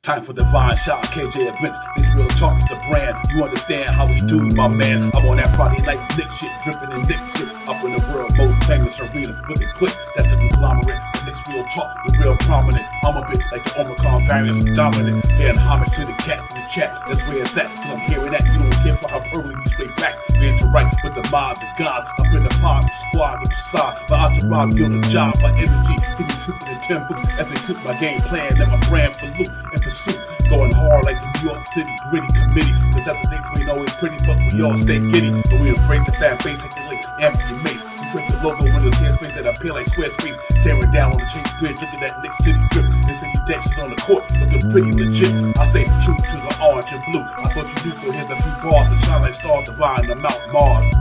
Time for divine shot, KJ events. This real talk's the brand. You understand how we do, my man. I'm on that Friday night Knicks shit, dripping in Knicks shit. Up in the world most famous arena with the click. That's the conglomerate. The Knicks real talk, the real prominent. I'm a bit like the Omicron variants, dominant. Paying homage to the cats in the chat. That's where it's at. Cause I'm hearing that you don't care for hyperbole, we straight facts. We interact with the mob, the gods. Up in the pod, the squad, the facade. My entourage be on the job, my energy. Keep me tripping in 10 books as they cook my game plan. And my brand for loot and pursuit. Going hard like the New York City gritty committee. Cause that's the things we know is pretty, but we all stay giddy. And we embrace the fan base like the late Anthony Mace. We trace the logo windows, headspace that appear like Squarespace. Staring down on the Chase Bridge, looking at Knicks City drip. And city decks on the court, looking pretty legit. I stay true to the orange and blue. I thought you knew for him a few bars to shine like stars divine on Mount Mars.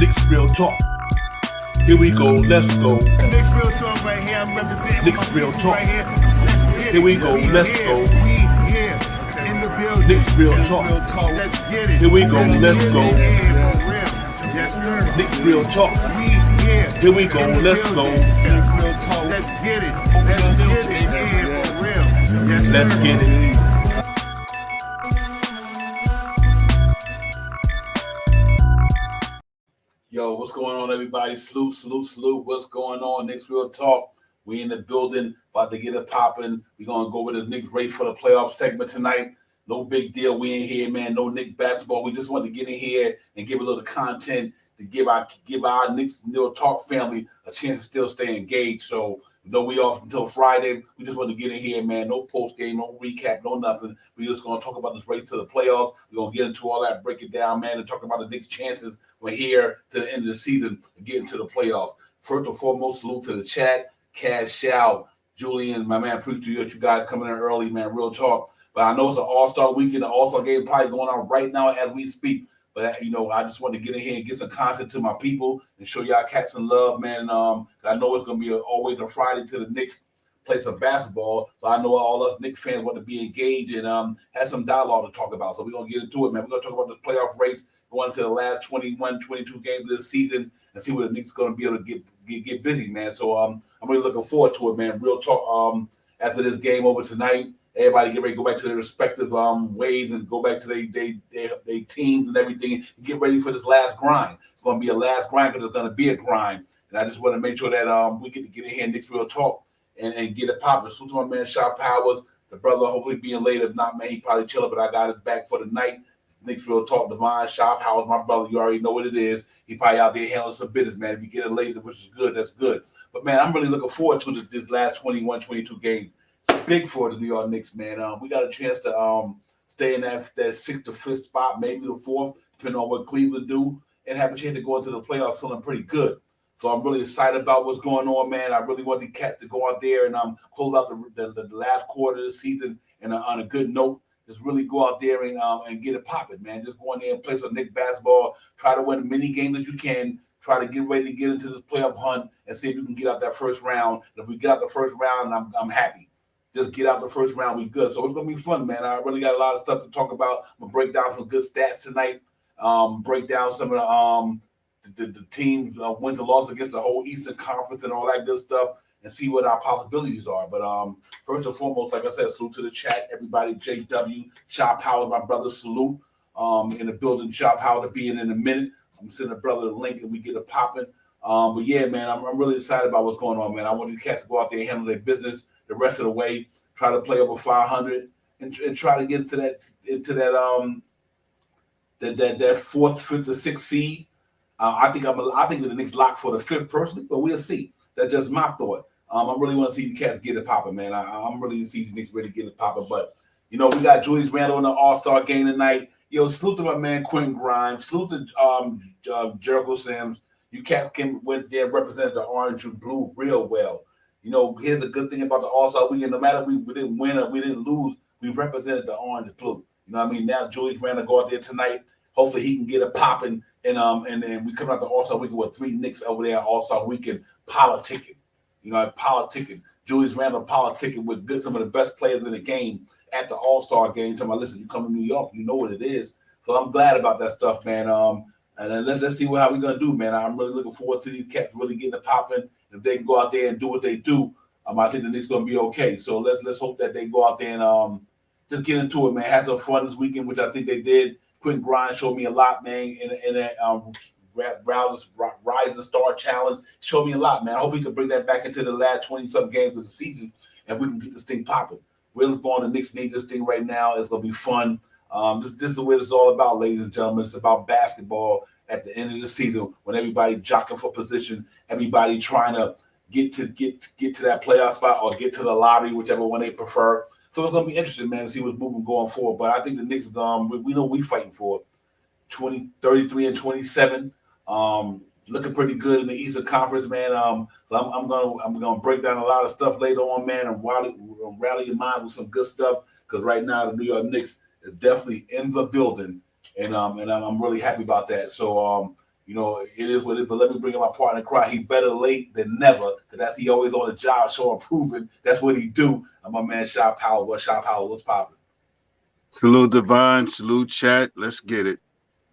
Knicks real talk. Here we go, let's go. Knicks real talk right here. I'm representing Knicks real talk. right here. Let's get it. Here we go, let's go. We here in the building. Knicks real talk. Let's get it. Here we go, let's go. Yeah, for real. Yes, sir. Knicks real talk. We here. Here we go, in the let's go. building. Knicks real talk. Let's get it. Let's get it. Yeah, for real. Yes, sir. Let's get it. Yo, what's going on, everybody? Salute, salute, salute. What's going on? Knicks Real Talk. We in the building, about to get it popping. We're going to go with the Knicks race for the playoff segment tonight. No big deal. We in here, man. No Knicks basketball. We just want to get in here and give a little content to give our Knicks Real Talk family a chance to still stay engaged. So, we off until Friday. We just want to get in here, man. No post game, no recap, no nothing. We just going to talk about this race to the playoffs. We're going to get into all that, break it down, man, and talk about the Knicks' chances. We're here to the end of the season to get into the playoffs. First and foremost, salute to the chat. Cash out. Julian, my man, appreciate you guys coming in early, man. Real talk. But I know it's an all-star weekend. The all-star game probably going on right now as we speak. But, I just want to get in here and get some content to my people and show y'all cats some love, man. I know it's going to be always a Friday to the Knicks play some basketball. So I know all us Knicks fans want to be engaged and have some dialogue to talk about. So we're going to get into it, man. We're going to talk about this playoff race going into the last 21, 22 games of this season and see where the Knicks are going to be able to get busy, man. So I'm really looking forward to it, man. Real talk. After this game over tonight, everybody get ready to go back to their respective ways and go back to their teams and everything and get ready for this last grind. It's going to be a last grind because it's going to be a grind. And I just want to make sure that we get to get in here and Knicks Real Talk and get it popping. So to my man, Shop Powers, the brother, hopefully being late. If not, man, he probably chilling, but I got his back for the night. Knicks Real Talk, Divine, Shop Powers, my brother, you already know what it is. He probably out there handling some business, man. If you get it later, which is good, that's good. But, man, I'm really looking forward to this last 21, 22 games. It's big for the New York Knicks, man. We got a chance to stay in that 6th to 5th spot, maybe the 4th, depending on what Cleveland do, and have a chance to go into the playoffs feeling pretty good. So I'm really excited about what's going on, man. I really want the Cats to go out there and close out the last quarter of the season and on a good note. Just really go out there and get it popping, man. Just go in there and play some Knicks basketball. Try to win as many games as you can. Try to get ready to get into this playoff hunt and see if you can get out that first round. And if we get out the first round, I'm happy. Just get out the first round, we good. So it's going to be fun, man. I really got a lot of stuff to talk about. I'm going to break down some good stats tonight, break down some of the teams' wins and losses against the whole Eastern Conference and all that good stuff and see what our possibilities are. But first and foremost, like I said, salute to the chat. Everybody, JW, Shop Howard, my brother, salute. In the building, Shop Howard to be in a minute. I'm sending a brother the link and we get it popping. But yeah, man, I'm really excited about what's going on, man. I want these cats to go out there and handle their business the rest of the way, try to play over 500 and try to get into that 4th, 5th, or 6th seed. I think the Knicks locked for the 5th personally, but we'll see. That's just my thought. I really want to see the Cats get it popping, man. I'm really see the Knicks really get it popping. But we got Julius Randle in the All-Star game tonight. Salute to my man Quentin Grimes. Salute to Jericho Sims. You Cats went there and represented the orange and blue real well. Here's a good thing about the All-Star weekend. No matter we didn't win or we didn't lose, we represented the orange and blue. You know what I mean? Now Julius Randle go out there tonight. Hopefully he can get it popping. And then we come out the All-Star weekend with 3 Knicks over there All-Star weekend politicking. Politicking. Julius Randle politicking with some of the best players in the game at the All-Star game. So listen, you come to New York, you know what it is. So I'm glad about that stuff, man. And then let's see how we're going to do, man. I'm really looking forward to these Cats really getting it popping. If they can go out there and do what they do, I think the Knicks going to be okay. So let's hope that they go out there and just get into it, man. Have some fun this weekend, which I think they did. Quentin Grimes showed me a lot, man, in that Rising Star Challenge. Showed me a lot, man. I hope he can bring that back into the last 20-something games of the season, and we can get this thing popping. Will's born. The Knicks need this thing right now. It's going to be fun. This is what it's all about, ladies and gentlemen. It's about basketball at the end of the season when everybody jockeying for position, everybody trying to get to that playoff spot or get to the lottery, whichever one they prefer. So it's going to be interesting, man, to see what's moving going forward. But I think the Knicks, we know we fighting for 33 and 27. Looking pretty good in the Eastern Conference, man. So I'm gonna break down a lot of stuff later on, man, and rally your mind with some good stuff. Because right now the New York Knicks is definitely in the building, and I'm really happy about that. So it is what it is. But let me bring in my partner, Cry. He better late than never, because that's he always on the job, showing proven. That's what he do. And my man Shop Powell. What's popping? Salute Divine, salute chat. Let's get it.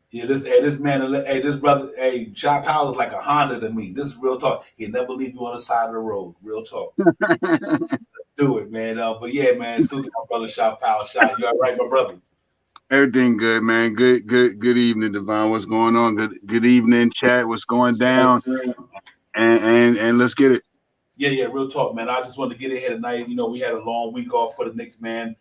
Yeah, this brother, Shop Powell is like a Honda to me. This is real talk. He'll never leave you on the side of the road. Real talk. Do it, man. But yeah, man, salute to my brother Shop Powell. Shop, you all right, my brother? Everything good, man. Good evening, Divine. What's going on? Good evening, chat. What's going down? And let's get it. Yeah, real talk, man. I just wanted to get in here tonight. We had a long week off for the Knicks, man.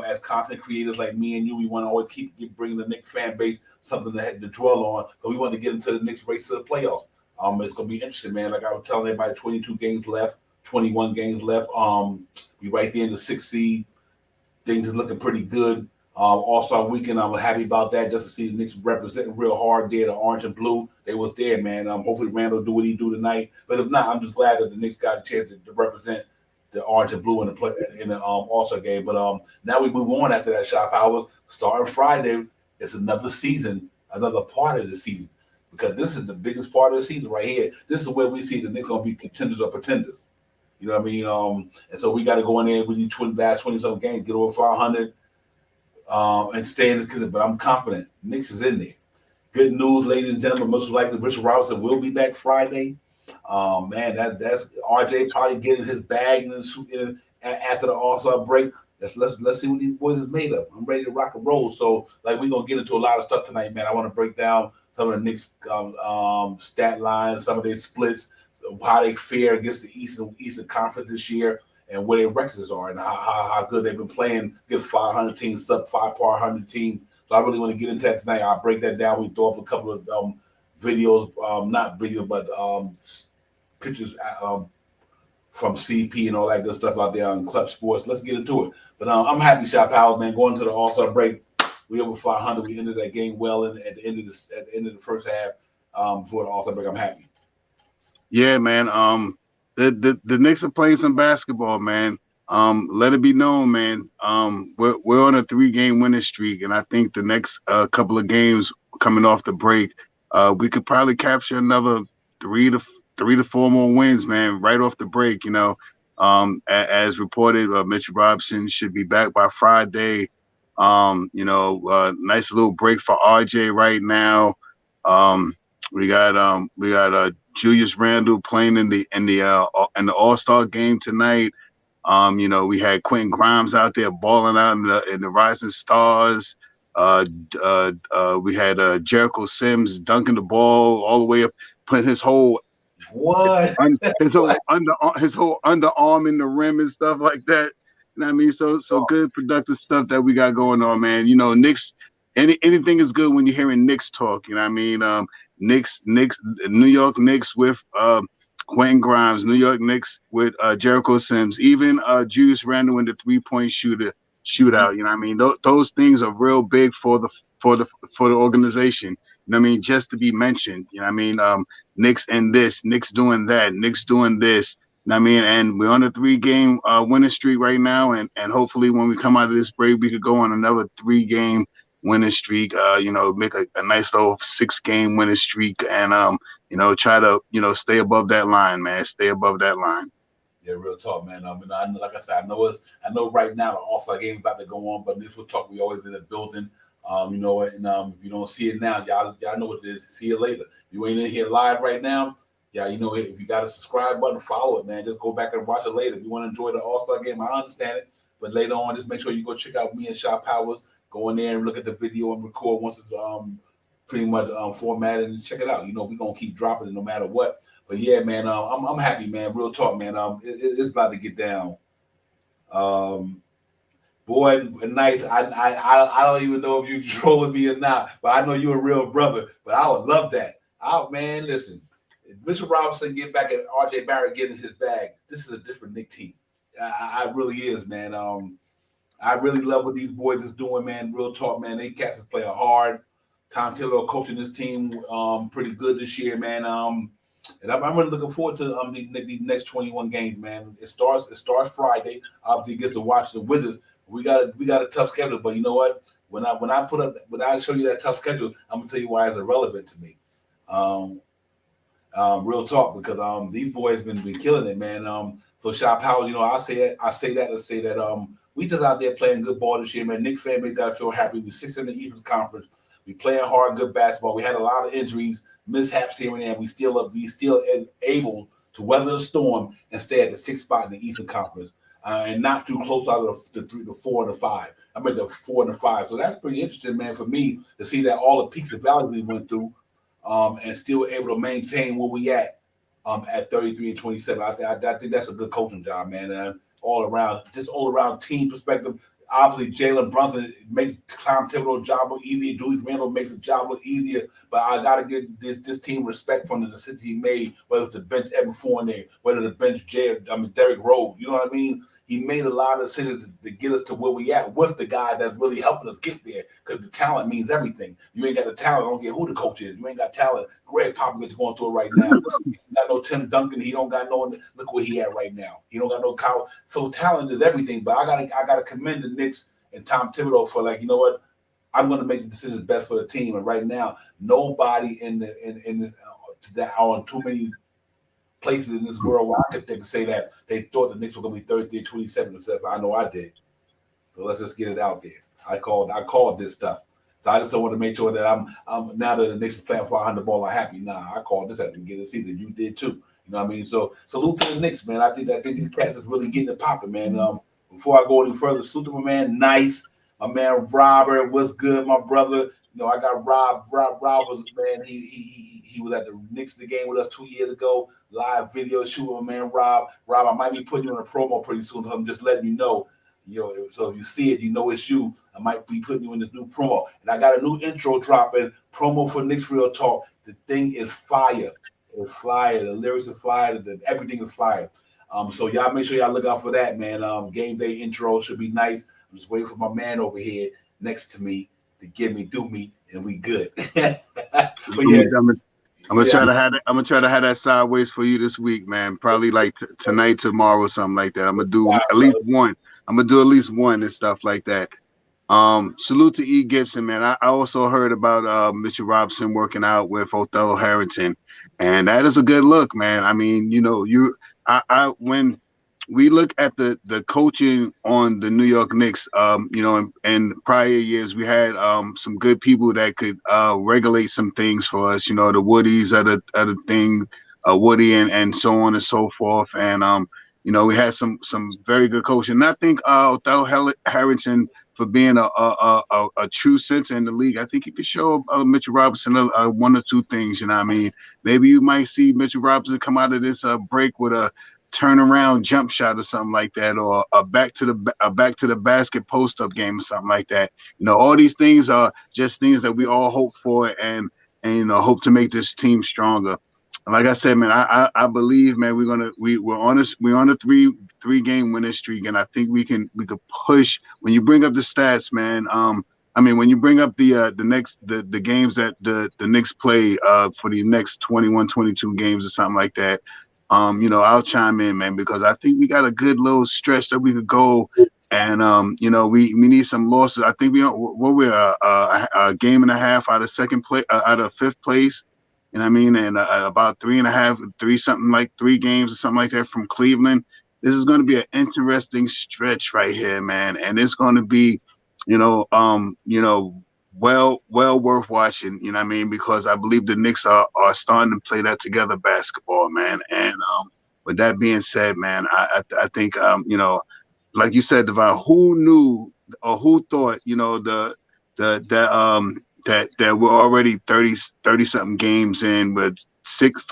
As content creators like me and you, we want to always keep bringing the Knicks fan base something that had to dwell on. So we want to get into the Knicks race to the playoffs. It's going to be interesting, man. Like I was telling everybody, 22 games left, 21 games left. We right there in the 6th seed. Things is looking pretty good. All-Star weekend, I'm happy about that, just to see the Knicks representing real hard there, the orange and blue. They was there, man. Hopefully Randall do what he do tonight. But if not, I'm just glad that the Knicks got a chance to represent the orange and blue in the All-Star game. But now we move on after that. Shop hours starting Friday. It's another season, another part of the season, because this is the biggest part of the season right here. This is where we see the Knicks gonna be contenders or pretenders. You know what I mean? And so we got to go in there with these last 20-something games, get over 500, and stay in the contender. But I'm confident Knicks is in there. Good news, ladies and gentlemen. Most likely, Richard Robinson will be back Friday. Man, that's RJ probably getting his bag after the All-Star break. Let's see what these boys is made of. I'm ready to rock and roll. So, like, we're gonna get into a lot of stuff tonight, man. I want to break down some of the Knicks stat lines, some of their splits, how they fare against the Eastern Conference this year, and where their records are, and how good they've been playing against 500 teams, sub 500 teams. So I really want to get into that tonight. I'll break that down. We throw up a couple of videos, not video, but pictures from CP and all that good stuff out there on Club Sports. Let's get into it. But I'm happy, Shop Powell, man. Going to the All-Star break, we over 500. We ended that game well, and at the end of the first half, before the All-Star break, I'm happy. Yeah, man. The Knicks are playing some basketball, man. Let it be known, man. We're on a 3-game winning streak, and I think the next couple of games coming off the break, we could probably capture another 3 to 4 more wins, man, right off the break. As reported, Mitch Robinson should be back by Friday. Nice little break for RJ right now. We got Julius Randle playing in the All-Star game tonight. We had Quentin Grimes out there balling out in the Rising Stars. We had Jericho Sims dunking the ball all the way up, putting his whole his whole underarm in the rim and stuff like that. You know what I mean? So good productive stuff that we got going on, man. Knicks. Anything is good when you're hearing Knicks talk. You know what I mean? Knicks, New York Knicks with Quentin Grimes, New York Knicks with Jericho Sims, even Julius Randle in the 3-point shootout. You know what I mean? Those things are real big for the organization. You know what I mean? Just to be mentioned. You know what I mean? Knicks and this, Knicks doing that, Knicks doing this. You know what I mean? And we're on a 3-game winning streak right now, and hopefully when we come out of this break, we could go on another 3-game winning streak, make a nice little 6-game winning streak, and try to stay above that line, man. Stay above that line. Yeah, real talk, man. Like I said, I know right now the All-Star game is about to go on, but this will talk. We always in the building, and if you don't see it now, y'all know what it is. See it later. You ain't in here live right now. Yeah, if you got a subscribe button, follow it, man. Just go back and watch it later. If you want to enjoy the All-Star game, I understand it. But later on, just make sure you go check out me and Shot Powers. Go in there and look at the video and record once it's pretty much formatted and check it out. We're gonna keep dropping it no matter what. But yeah, man, I'm happy, man. Real talk, man. It's about to get down. Boy, nice. I don't even know if you trolling me or not, but I know you're a real brother. But I would love that. Man, listen. If Mitchell Robinson get back at RJ Barrett getting his bag, this is a different Knicks team. I really is, man. I really love what these boys is doing, man. Real talk, man. They cats is playing hard. Tom Thibodeau coaching this team pretty good this year, man. And I'm really looking forward to the next 21 games, man. It starts Friday. Obviously, it gets to Washington Wizards. We got a tough schedule, but you know what? When I show you that tough schedule, I'm gonna tell you why it's irrelevant to me. Real talk, because these boys been killing it, man. So Shot Powers, I say that we just out there playing good ball this year, man. Knicks fan base gotta feel happy. We're 6th in the Eastern Conference. We playing hard, good basketball. We had a lot of injuries, mishaps here and there. We still able to weather the storm and stay at the 6th spot in the Eastern Conference, and not too close out of the 4 and the 5. I mean the 4 and the 5. So that's pretty interesting, man, for me to see that all the peaks and valleys we went through, and still able to maintain where we at 33 and 27. I think that's a good coaching job, man. All around team perspective. Obviously, Jalen Brunson makes Tom Thibodeau's job look easier. Julius Randle makes the job look easier. But I got to give this team respect from the decision he made, whether it's to bench Evan Fournier, whether to bench Derrick Rose. You know what I mean? He made a lot of decisions to get us to where we at with the guy that's really helping us get there, because the talent means everything. You ain't got the talent, I don't care who the coach is. You ain't got talent. Greg Popovich going through it right now. He got no Tim Duncan. He don't got no. Look where he at right now. He don't got no Kyle. So talent is everything. But I gotta commend the Knicks and Tom Thibodeau for, like, you know what? I'm going to make the decision best for the team. And right now, nobody in this that are on too many places in this world where I could say that they thought the Knicks were going to be 33 and 27. Except I know I did. So let's just get it out there. I called this stuff. So I just don't want to make sure that I'm now that the Knicks is playing 500 ball, I'm happy. Nah, I called this after get a season. You did too. You know what I mean? So salute to the Knicks, man. I think these cats is really getting it popping, man. Before I go any further, salute to my man, Nice. My man Robert, what's good, my brother? I got Rob. Rob was, man. He was at the Knicks the game with us 2 years ago. Live video shoot with my man Rob. Rob, I might be putting you in a promo pretty soon. So I'm just letting you know. So if you see it, you know it's you. I might be putting you in this new promo. And I got a new intro dropping, promo for Knicks Real Talk. The thing is fire. It's fire. The lyrics are fire. Everything is fire. So y'all make sure y'all look out for that, man. Game day intro should be nice. I'm just waiting for my man over here next to me to do me, and we good. But yeah, I'm gonna try to have that. I'm gonna try to have that sideways for you this week, man. Probably like tonight, tomorrow, or something like that. I'm gonna do at least one. I'm gonna do at least one and stuff like that. Salute to E. Gibson, man. I also heard about Mitchell Robinson working out with Othello Harrington, and that is a good look, man. I mean, when we look at the coaching on the New York Knicks, in prior years we had some good people that could regulate some things for us. The Woodies are the thing, Woody and so on and so forth, and we had some very good coaching. And I think Othello Harrington, for being a true center in the league, I think he could show Mitchell Robinson one or two things. You know what I mean? Maybe you might see Mitchell Robinson come out of this break with a turnaround jump shot or something like that, or a back to the basket post up game or something like that. All these things are just things that we all hope for and hope to make this team stronger. And like I said, man, I believe, man, we're on a three game winning streak, and I think we could push. When you bring up the stats, man, when you bring up the games that the Knicks play for the next 21, 22 games or something like that, I'll chime in, man, because I think we got a good little stretch that we could go, and we need some losses. I think we're a game and a half out of second place, out of fifth place. You know what I mean? And about 3 games or something like that from Cleveland. This is going to be an interesting stretch right here, man. And it's going to be, well worth watching. You know what I mean? Because I believe the Knicks are starting to play that together basketball, man. And with that being said, man, I think like you said, Devon, who knew or who thought, that we're already 30 something games in with 6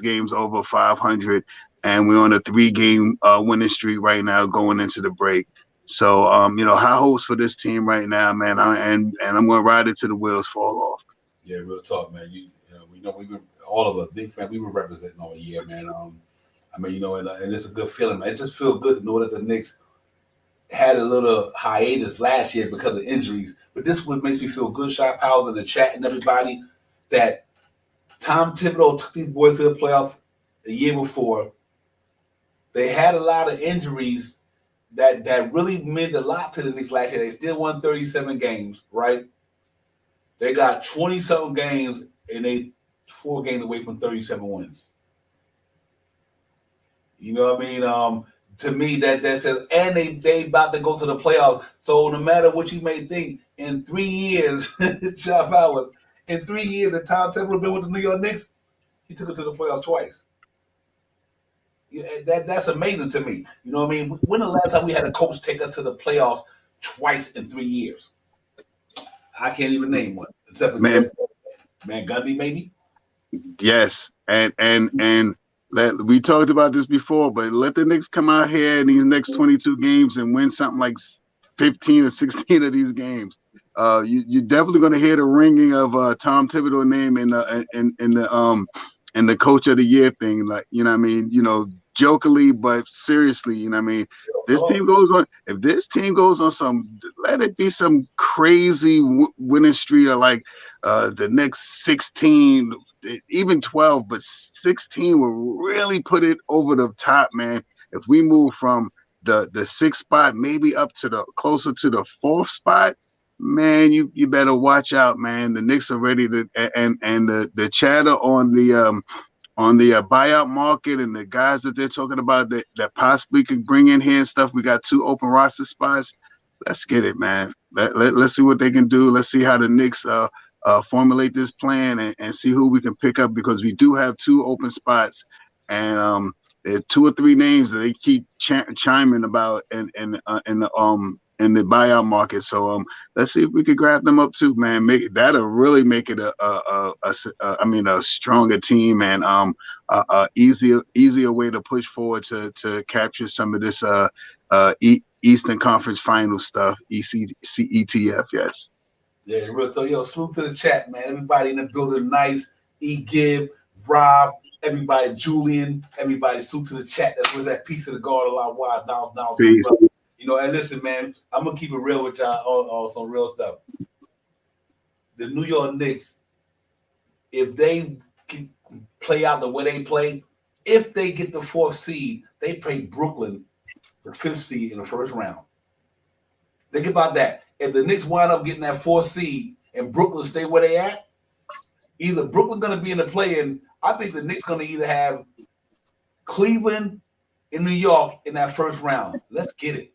games over 500, and we're on a 3-game winning streak right now going into the break. So high hopes for this team right now, man. And I'm gonna ride it till the wheels fall off. Yeah, real talk, man. We know we've been all of us big fan. We've been representing all year, man. I mean, and it's a good feeling, man. It just feels good to know that the Knicks had a little hiatus last year because of injuries, but this one makes me feel good. Shy Powell in the chat and everybody that Tom Thibodeau took these boys to the playoff the year before. They had a lot of injuries that really meant a lot to the Knicks last year. They still won 37 games, right? They got 20-something games, and they 4 games away from 37 wins. You know what I mean? To me, that says, and they about to go to the playoffs. So no matter what you may think, in 3 years, John Powers, in 3 years that Tom Thibodeau been with the New York Knicks, he took it to the playoffs twice. Yeah, that's amazing to me. You know what I mean? When the last time we had a coach take us to the playoffs twice in 3 years? I can't even name one, except for Man, Gundy, maybe. yes, and we talked about this before, but let the Knicks come out here in these next 22 games and win something like 15 or 16 of these games. You're definitely going to hear the ringing of Tom Thibodeau name in the coach of the year thing. Like, you know what I mean? Jokingly, but seriously, you know what I mean? This team goes on. If this team goes on let it be some crazy winning streak of like the next 16, even 12, but 16 will really put it over the top, man. If we move from the 6th spot, maybe up to the closer to the 4th spot, man, you better watch out, man. The Knicks are ready to, and the chatter on the buyout market and the guys that they're talking about that possibly could bring in here and stuff. We got 2 open roster spots. Let's get it, man. Let's see what they can do. Let's see how the Knicks formulate this plan and see who we can pick up, because we do have 2 open spots, and there are 2 or 3 names that they keep chiming about in the buyout market. So let's see if we could grab them up too, man. That'll really make it a stronger team, and easier way to push forward to capture some of this Eastern Conference Final stuff. ETF, yes. Yeah, real talk. Salute to the chat, man. Everybody in the building, nice. Gibb, Rob, everybody, Julian, everybody, salute to the chat. That was that piece of the guard a lot wide now. And listen, man, I'm gonna keep it real with y'all on some real stuff. The New York Knicks, if they can play out the way they play, if they get the 4th seed, they play Brooklyn, the 5th seed in the first round. Think about that. If the Knicks wind up getting that 4th seed and Brooklyn stay where they at, either Brooklyn going to be in the play-in. I think the Knicks going to either have Cleveland and New York in that first round. Let's get it.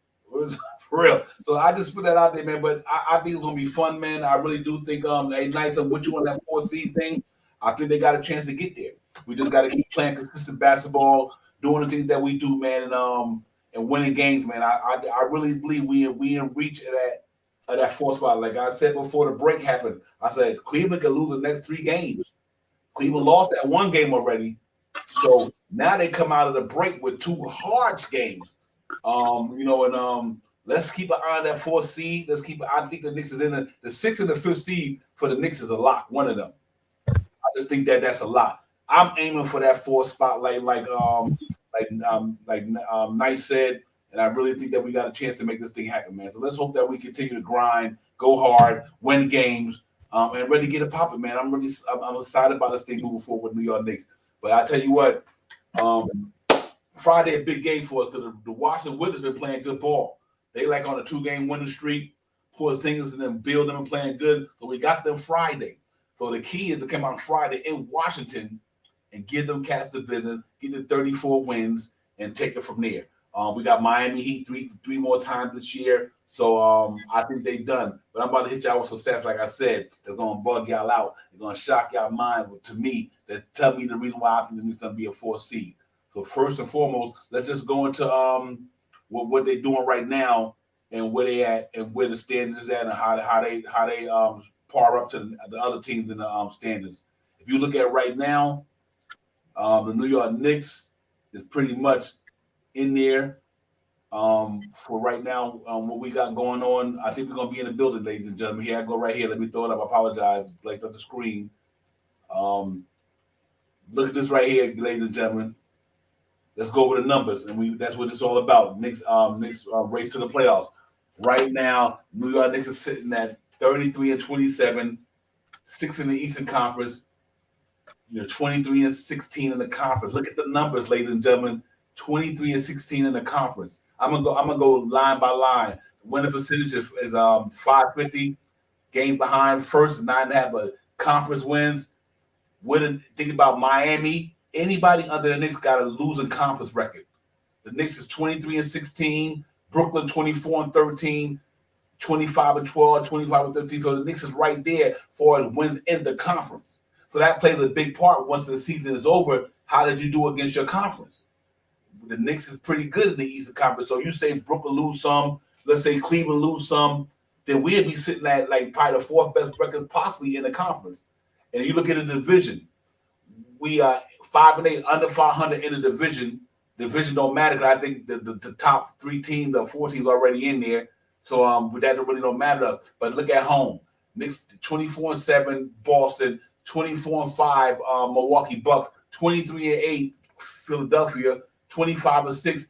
For real. So I just put that out there, man. But I think it's going to be fun, man. I really do think a nice of what you want that 4th seed thing. I think they got a chance to get there. We just got to keep playing consistent basketball, doing the things that we do, man, and winning games, man. I really believe we in reach of that 4th spot. Like I said before the break happened, I said Cleveland could lose the next 3 games. Cleveland lost that 1 game already. So now they come out of the break with 2 hard games. Let's keep an eye on that 4th seed. I think the Knicks is in the 6th and the 5th seed for the Knicks is a lot. One of them. I just think that's a lot. I'm aiming for that 4th spot, like Nice said, and I really think that we got a chance to make this thing happen, man. So let's hope that we continue to grind, go hard, win games, and really get it popping, man. I'm excited about this thing moving forward with New York Knicks. But I tell you what, Friday a big game for us because the Washington Wizards been playing good ball. They like on a 2-game winning streak. Porzingis and them building and playing good. So we got them Friday. So the key is to come out Friday in Washington and give them cats the business, get the 34 wins, and take it from there. We got Miami Heat three more times this year. So I think they done. But I'm about to hit y'all with some stats. Like I said, they're gonna bug y'all out. They're gonna shock y'all mind. To me, that tell me the reason why I think it's gonna be a 4 seed. So first and foremost, let's just go into what they're doing right now and where they at and where the standings is at and how they par up to the other teams in the standings. If you look at right now, the New York Knicks is pretty much in there for right now. What we got going on, I think we're gonna be in the building, ladies and gentlemen. Here I go right here. Let me throw it up. I apologize. Like on the screen. Look at this right here, ladies and gentlemen. Let's go over the numbers, and that's what it's all about. Knicks race to the playoffs. Right now, New York Knicks is sitting at 33-27, 6 in the Eastern Conference. 23-16 in the conference. Look at the numbers, ladies and gentlemen. 23-16 in the conference. I'm gonna go line by line. Winning percentage is 550. Game behind first, 9.5, but conference wins. Think about Miami. Anybody under the Knicks got a losing conference record. The Knicks is 23-16. Brooklyn 24-13. 25-12, 25-13. So the Knicks is right there for wins in the conference. So that plays a big part once the season is over. How did you do against your conference? The Knicks is pretty good in the Eastern Conference. So you say Brooklyn lose some, let's say Cleveland lose some, then we'd be sitting at like probably the 4th best record possibly in the conference. And you look at the division, we are 5-8 under 500 in the division. Division don't matter. I think the top 3 teams or 4 teams already in there. So that really don't matter. But look at home. Knicks 24-7 Boston, 24-5 Milwaukee Bucks, 23-8 Philadelphia, 25-6,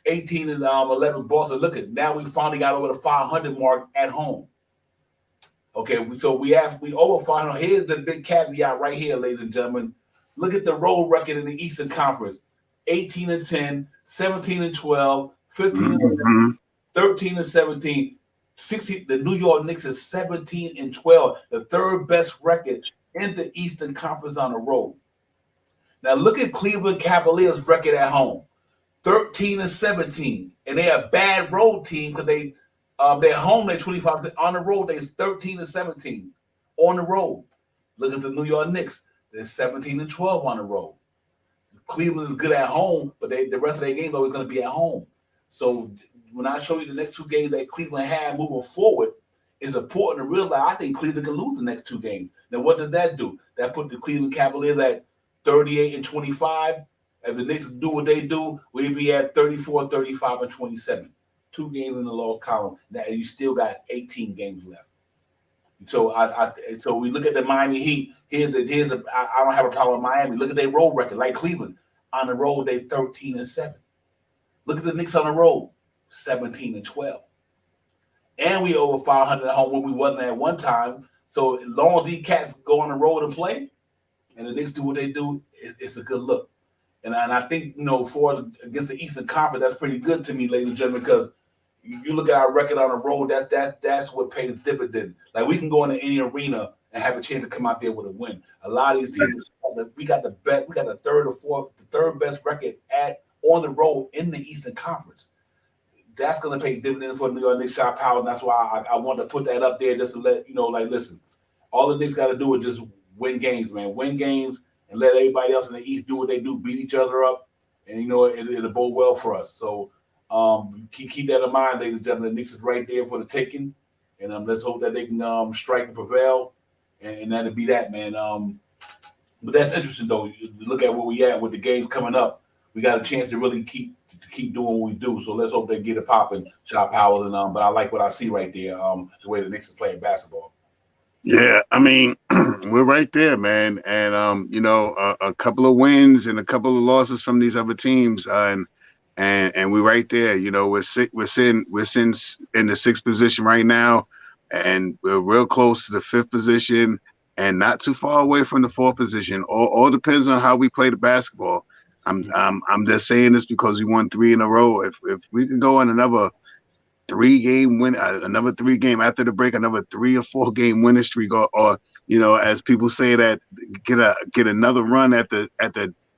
18-11 Boston. Look at now we finally got over the 500 mark at home. Okay, so we over 500. Here's the big caveat right here, ladies and gentlemen. Look at the road record in the Eastern Conference: 18-10, 17-12, 15-11, 13-17, 16. The New York Knicks is 17-12, the 3rd best record in the Eastern Conference on the road. Now look at Cleveland Cavaliers' record at home: 13-17, and they're a bad road team because they're home, they're 25%. On the road, they're 13-17 on the road. Look at the New York Knicks. They're 17-12 on the road. Cleveland is good at home, but the rest of their game always going to be at home. So when I show you the next 2 games that Cleveland had moving forward, it's important to realize I think Cleveland can lose the next 2 games. Now, what does that do? That put the Cleveland Cavaliers at 38-25. If the Knicks do what they do, we'd be at 34, 35, and 27. 2 games in the loss column. Now you still got 18 games left. So so we look at the Miami Heat. I don't have a problem with Miami. Look at their road record, like Cleveland. On the road, they 13-7. Look at the Knicks on the road, 17-12. And we over 500 at home when we wasn't at one time. So as long as these cats go on the road and play, and the Knicks do what they do, it's a good look. And I think, against the Eastern Conference, that's pretty good to me, ladies and gentlemen, because you look at our record on the road, that's what pays dividend. Like we can go into any arena and have a chance to come out there with a win. A lot of these teams, we got the 3rd or 4th, the 3rd best record on the road in the Eastern Conference. That's going to pay dividend for the New York Knicks shot power, and that's why I want to put that up there just to let listen, all the Knicks got to do is just win games, man. Win games and let everybody else in the East do what they do, beat each other up, and it'll bode well for us. So keep that in mind, ladies and gentlemen. The Knicks is right there for the taking, and let's hope that they can strike and prevail, and that'll be that, man. But that's interesting though. You look at where we at with the games coming up. We got a chance to really keep doing what we do. So let's hope they get it popping, shot powers, and but I like what I see right there. The way the Knicks is playing basketball. Yeah, I mean, we're right there, man, and a couple of wins and a couple of losses from these other teams, and we're right there. We're sitting in the 6th position right now, and we're real close to the 5th position, and not too far away from the 4th position. All depends on how we play the basketball. I'm just saying this because we won 3 in a row. If we can go on another 3-game win, another 3-game after the break, another 3 or 4 game winning streak, or as people say, that get another run at the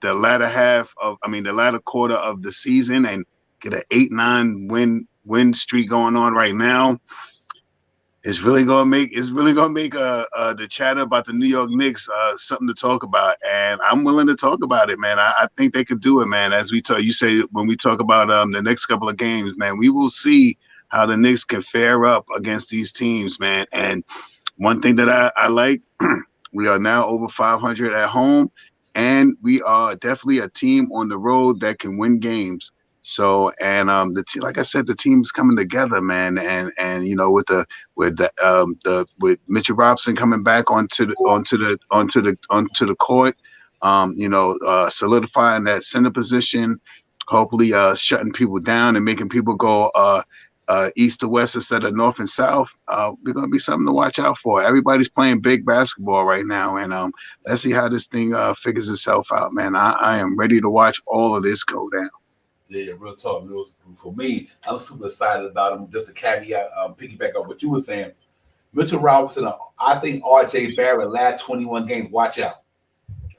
latter half of, the latter quarter of the season, and get an 8-9 win streak going on right now. It's really gonna make the chatter about the New York Knicks something to talk about, and I'm willing to talk about it, man. I think they could do it, man. As we talk, you say when we talk about the next couple of games, man, we will see how the Knicks can fare up against these teams, man. And one thing that I like, we are now over 500 at home, and we are definitely a team on the road that can win games. So, and like I said, the team's coming together, man. And with Mitchell Robinson coming back onto the court, solidifying that center position, hopefully shutting people down and making people go east to west instead of north and south. We're gonna be something to watch out for. Everybody's playing big basketball right now, and let's see how this thing figures itself out, man. I am ready to watch all of this go down. Yeah, real talk. For me, I'm super excited about him. Just a caveat, piggyback off what you were saying. Mitchell Robinson, I think RJ Barrett last 21 games, watch out.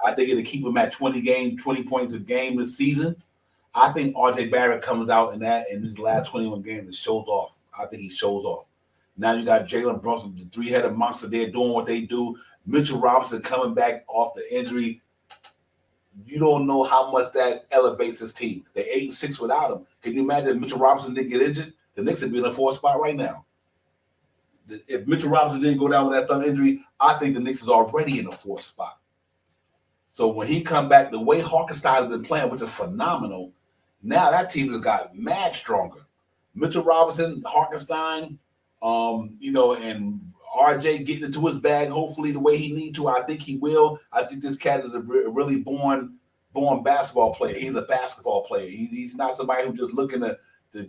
I think it'll keep him at 20 points a game this season. I think RJ Barrett comes out in his last 21 games and shows off. I think he shows off. Now you got Jalen Brunson, the three-headed monster there doing what they do. Mitchell Robinson coming back off the injury. You don't know how much that elevates his team. They're 8-6 without him. Can you imagine if Mitchell Robinson didn't get injured? The Knicks would be in a 4th spot right now. If Mitchell Robinson didn't go down with that thumb injury, I think the Knicks is already in the 4th spot. So when he come back, the way Hartenstein has been playing, which is phenomenal, now that team has got mad stronger. Mitchell Robinson, Hartenstein, and RJ getting into his bag, hopefully the way he needs to. I think he will. I think this cat is a really born basketball player. He's a basketball player. He's not somebody who's just looking to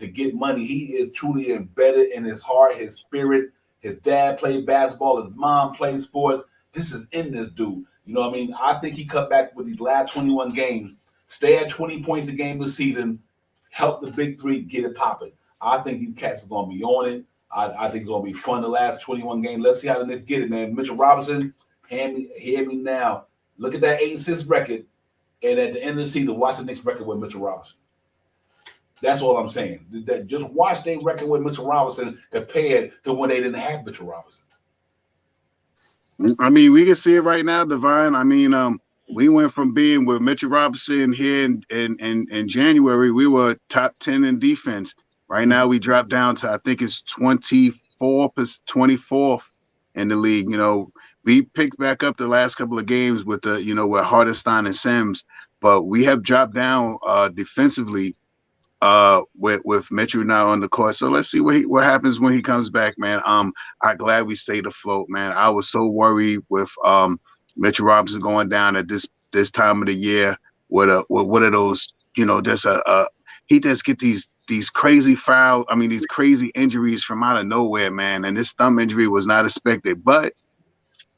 get money. He is truly embedded in his heart, his spirit. His dad played basketball. His mom played sports. This is in this dude. You know what I mean? I think he come back with these last 21 games, stay at 20 points a game this season, help the big three get it popping. I think these cats are going to be on it. I think it's going to be fun the last 21 games. Let's see how the Knicks get it, man. Mitchell Robinson, hear me now. Look at that 8-6 record, and at the end of the season, watch the Knicks record with Mitchell Robinson. That's all I'm saying. Just watch their record with Mitchell Robinson compared to when they didn't have Mitchell Robinson. I mean, we can see it right now, Divine. I mean, we went from being with Mitchell Robinson here in January. We were top 10 in defense. Right now, we dropped down to, I think it's 24th in the league. You know, we picked back up the last couple of games with with Hartenstein and Sims, but we have dropped down defensively with Mitchell now on the court. So let's see what happens when he comes back, man. I'm glad we stayed afloat, man. I was so worried with Mitchell Robinson going down at this time of the year. What are those? He just get these crazy these crazy injuries from out of nowhere, man. And this thumb injury was not expected, but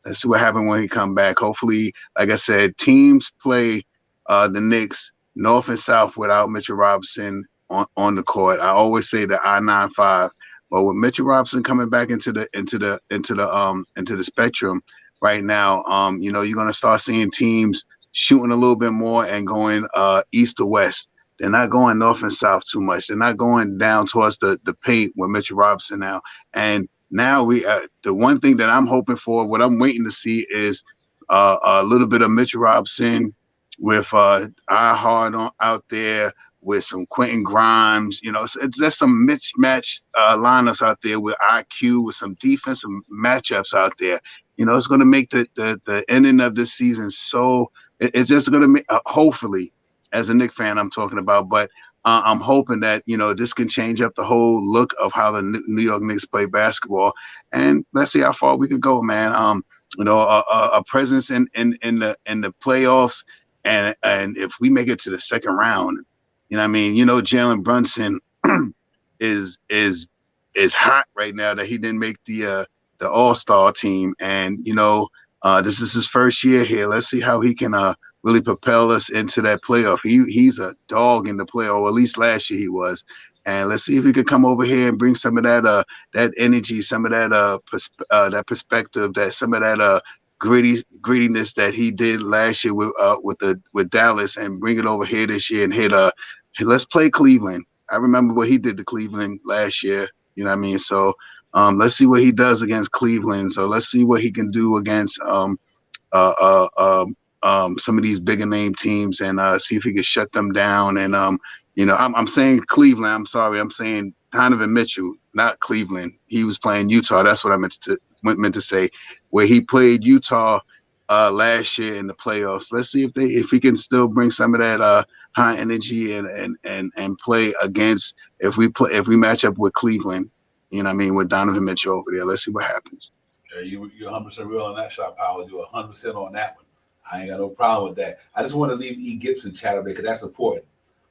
let's see what happens when he come back. Hopefully, like I said, teams play the Knicks north and south without Mitchell Robinson on the court. I always say the I-95, but with Mitchell Robinson coming back into the spectrum right now, you're gonna start seeing teams shooting a little bit more and going east to west. They're not going north and south too much. They're not going down towards the paint with Mitchell Robinson now. And now the one thing that I'm hoping for, what I'm waiting to see is a little bit of Mitchell Robinson with I-Hard out there with some Quentin Grimes. There's some mismatch lineups out there with IQ, with some defensive matchups out there. It's going to make the ending of this season so it's just going to make hopefully, as a Knicks fan, I'm talking about, but I'm hoping that this can change up the whole look of how the New York Knicks play basketball, and let's see how far we could go, man. A presence in the playoffs, and if we make it to the second round, Jalen Brunson is hot right now that he didn't make the All-Star team, and this is his first year here. Let's see how he can really propel us into that playoff. He's a dog in the playoff, or at least last year he was. And let's see if he could come over here and bring some of that energy, some of that perspective, some of that grittiness that he did last year with Dallas, and bring it over here this year and hit let's play Cleveland. I remember what he did to Cleveland last year. You know what I mean? So let's see what he does against Cleveland. So let's see what he can do against some of these bigger name teams and see if he can shut them down. And I'm saying Cleveland. I'm sorry, I'm saying Donovan Mitchell, not Cleveland. He was playing Utah. That's what I meant to say. Where he played Utah last year in the playoffs. Let's see if he can still bring some of that high energy and play against if we match up with Cleveland. You know what I mean, with Donovan Mitchell over there. Let's see what happens. Yeah, you're 100% real on that shot, Powell. You're 100% on that one. I ain't got no problem with that. I just want to leave E. Gibson chatter because that's important.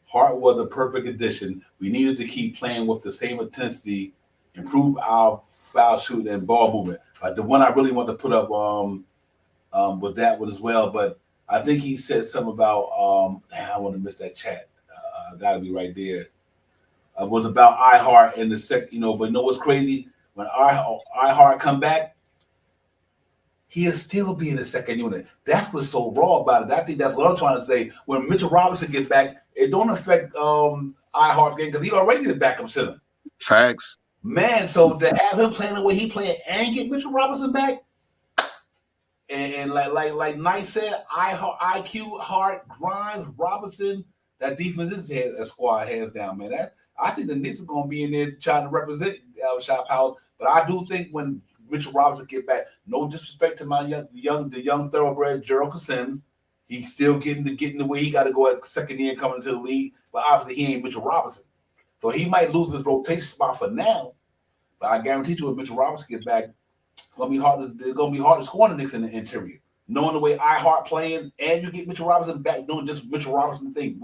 Hart was a perfect addition. We needed to keep playing with the same intensity, improve our foul shooting and ball movement. The one I really want to put up with that one as well, but I think he said something about I want to miss that chat. Gotta be right there. It was about iHeart in the second, but you know what's crazy? When iHeart come back, he'll still be in the second unit. That's what's so raw about it. I think that's what I'm trying to say. When Mitchell Robinson gets back, it don't affect iHeart's game because he's already the backup center. Facts. Man, so to have him playing the way he playing and get Mitchell Robinson back, and like Knight said, IQ, Hart, Grimes, Robinson, that defense is a squad hands down, man. I think the Knicks are going to be in there trying to represent Shot Power, but I do think when Mitchell Robinson get back, no disrespect to my the young thoroughbred Gerald Sims, he's still getting the way he got to go at second year coming into the league, but obviously he ain't Mitchell Robinson, so he might lose his rotation spot for now. But I guarantee you, when Mitchell Robinson get back, it's gonna be hard to score the Knicks in the interior. Knowing the way iHeart playing, and you get Mitchell Robinson back doing just Mitchell Robinson thing,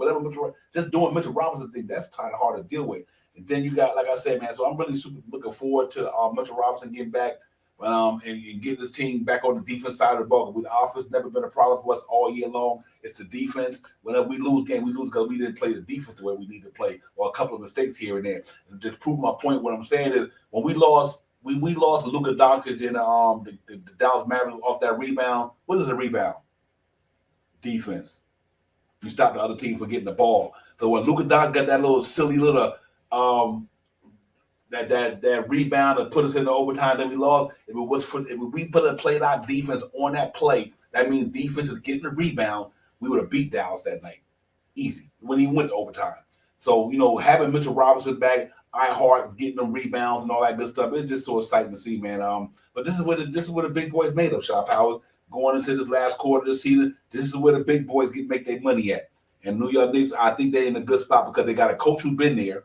just doing Mitchell Robinson thing, that's kind of hard to deal with. And then you got, like I said, man, so I'm really super looking forward to Mitchell Robinson getting back and getting this team back on the defense side of the ball. The offense never been a problem for us all year long. It's the defense. Whenever we lose game, we lose because we didn't play the defense the way we need to play, or a couple of mistakes here and there. And to prove my point, what I'm saying is when we lost Luka Doncic in the Dallas Mavericks off that rebound. What is a rebound? Defense. You stop the other team from getting the ball. So when Luka Doncic got that little silly little that rebound and put us in the overtime that we lost, if we played our defense on that play, that means defense is getting the rebound. We would have beat Dallas that night, easy. When he went to overtime. So having Mitchell Robinson back, iHeart getting them rebounds and all that good stuff. It's just so exciting to see, man. But this is what the big boys made of, Shot Power. Going into this last quarter of the season, this is where the big boys make their money at. And New York Knicks, I think they're in a good spot because they got a coach who's been there.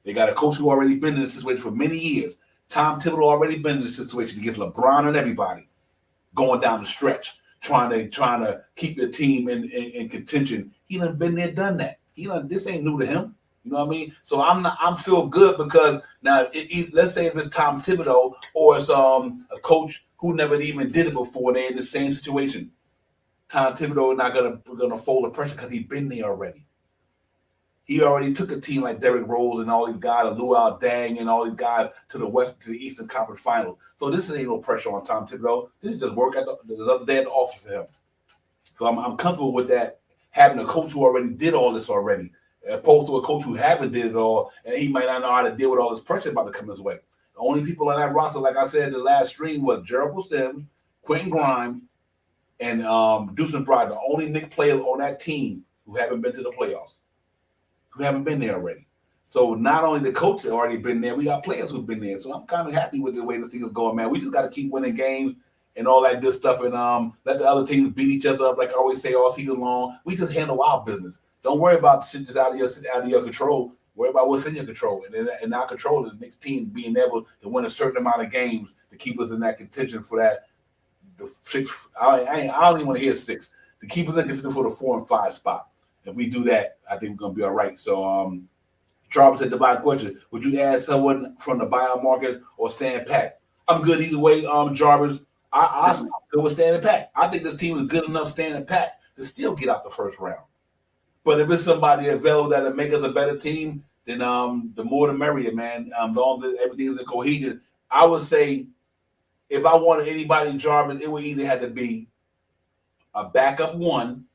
They got a coach who already been in this situation for many years. Tom Thibodeau already been in this situation against LeBron and everybody, going down the stretch, trying to keep your team in contention. He done been there, done that. This ain't new to him. You know what I mean? So I'm feel good because now let's say if it's Tom Thibodeau or it's a coach who never even did it before, they're in the same situation. Tom Thibodeau is not gonna fold the pressure because he's been there already. He already took a team like Derrick Rose and all these guys, Luol Deng and all these guys to the Eastern Conference Finals. So this ain't no pressure on Tom Thibodeau. This is just work at the other day at the office for him. So I'm comfortable with that, having a coach who already did all this already, opposed to a coach who haven't did it all, and he might not know how to deal with all this pressure about to come his way. The only people on that roster, like I said in the last stream, was Gerald Sims, Quentin Grimes, and Deuce McBride, the only Knicks players on that team who haven't been to the playoffs, who haven't been there already. So not only the coach has already been there, we got players who've been there. So I'm kind of happy with the way this thing is going, man. We just got to keep winning games and all that good stuff, and let the other teams beat each other up, like I always say all season long. We just handle our business. Don't worry about the shit that's out of your control. Worry about what's in your control. And in our control, the next team being able to win a certain amount of games to keep us in that contention for that. The 6. I don't even want to hear 6. To keep us in contention for the 4 and 5 spot. If we do that, I think we're gonna be all right. So, Jarvis said, "Divine question: would you add someone from the buyout market or stand pat?" I'm good either way, Jarvis. I'm good with standing pat. I think this team is good enough standing pat to still get out the first round. But if it's somebody available that'll make us a better team, then the more the merrier, man. As long as everything is in cohesion, I would say if I wanted anybody in Jarvis, it would either have to be a backup one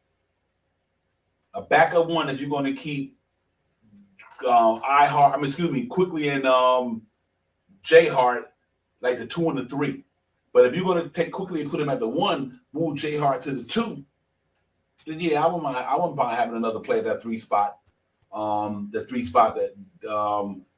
if you're going to keep Quickly and J Hart like the 2 and the 3. But if you're going to take Quickly and put him at the 1, move J Hart to the 2, then yeah, I wouldn't mind having another player at that 3 spot. The 3 spot that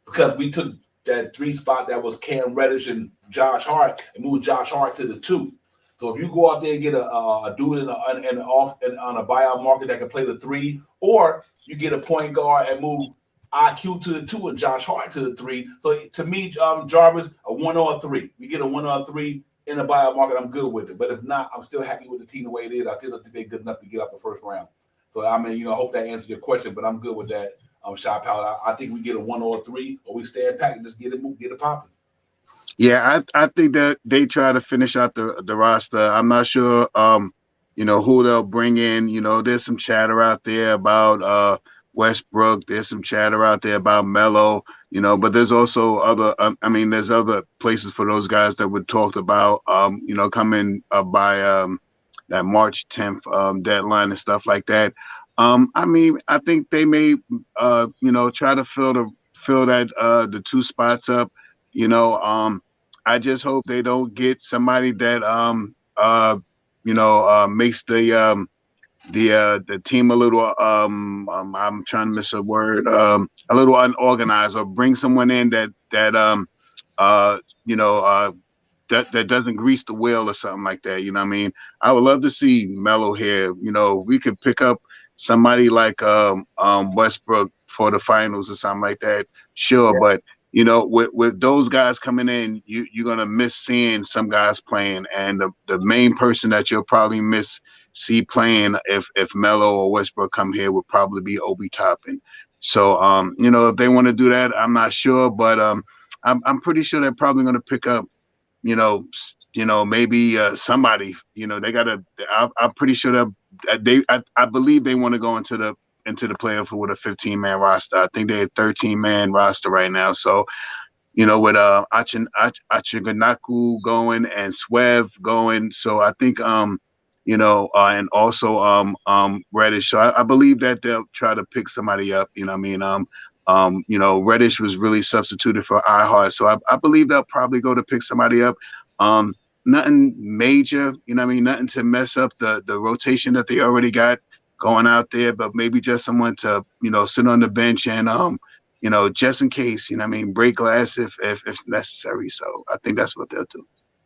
because we took that 3 spot that was Cam Reddish and Josh Hart and moved Josh Hart to the 2. So if you go out there and get a dude on a buyout market that can play the 3, or you get a point guard and move IQ to the 2 and Josh Hart to the 3. So to me, Jarvis, a 1 or a 3. We get a 1 or a 3 in the buyout market, I'm good with it. But if not, I'm still happy with the team the way it is. I still think they're good enough to get out the first round. So I hope that answers your question. But I'm good with that. Shot Powell. I think we get a 1 or a 3, or we stand back and just get it popping. Yeah, I think that they try to finish out the roster. I'm not sure, who they'll bring in. There's some chatter out there about Westbrook. There's some chatter out there about Melo. But there's also other. There's other places for those guys that were talked about. Coming by that March 10th deadline and stuff like that. I think they may try to fill that the 2 spots up. I just hope they don't get somebody that makes the team a little I'm trying to miss a word, a little unorganized, or bring someone in that doesn't grease the wheel or something like that. I would love to see Melo here. We could pick up somebody like Westbrook for the finals or something like that. Sure, yeah. But with those guys coming in, you're gonna miss seeing some guys playing, and the main person that you'll probably see playing if Melo or Westbrook come here would probably be Obi Toppin. So if they want to do that, I'm not sure, but I'm pretty sure they're probably gonna pick up maybe somebody. They gotta. I'm pretty sure I believe they want to go into the playoff with a 15-man roster. I think they're a 13-man roster right now. So, with Achiganaku going and Swev going. So I think and also Reddish. So I believe that they'll try to pick somebody up. Reddish was really substituted for iHeart. So I believe they'll probably go to pick somebody up. Nothing major, nothing to mess up the rotation that they already got going out there, but maybe just someone to, sit on the bench and, just in case, break glass if necessary. So I think that's what they'll do.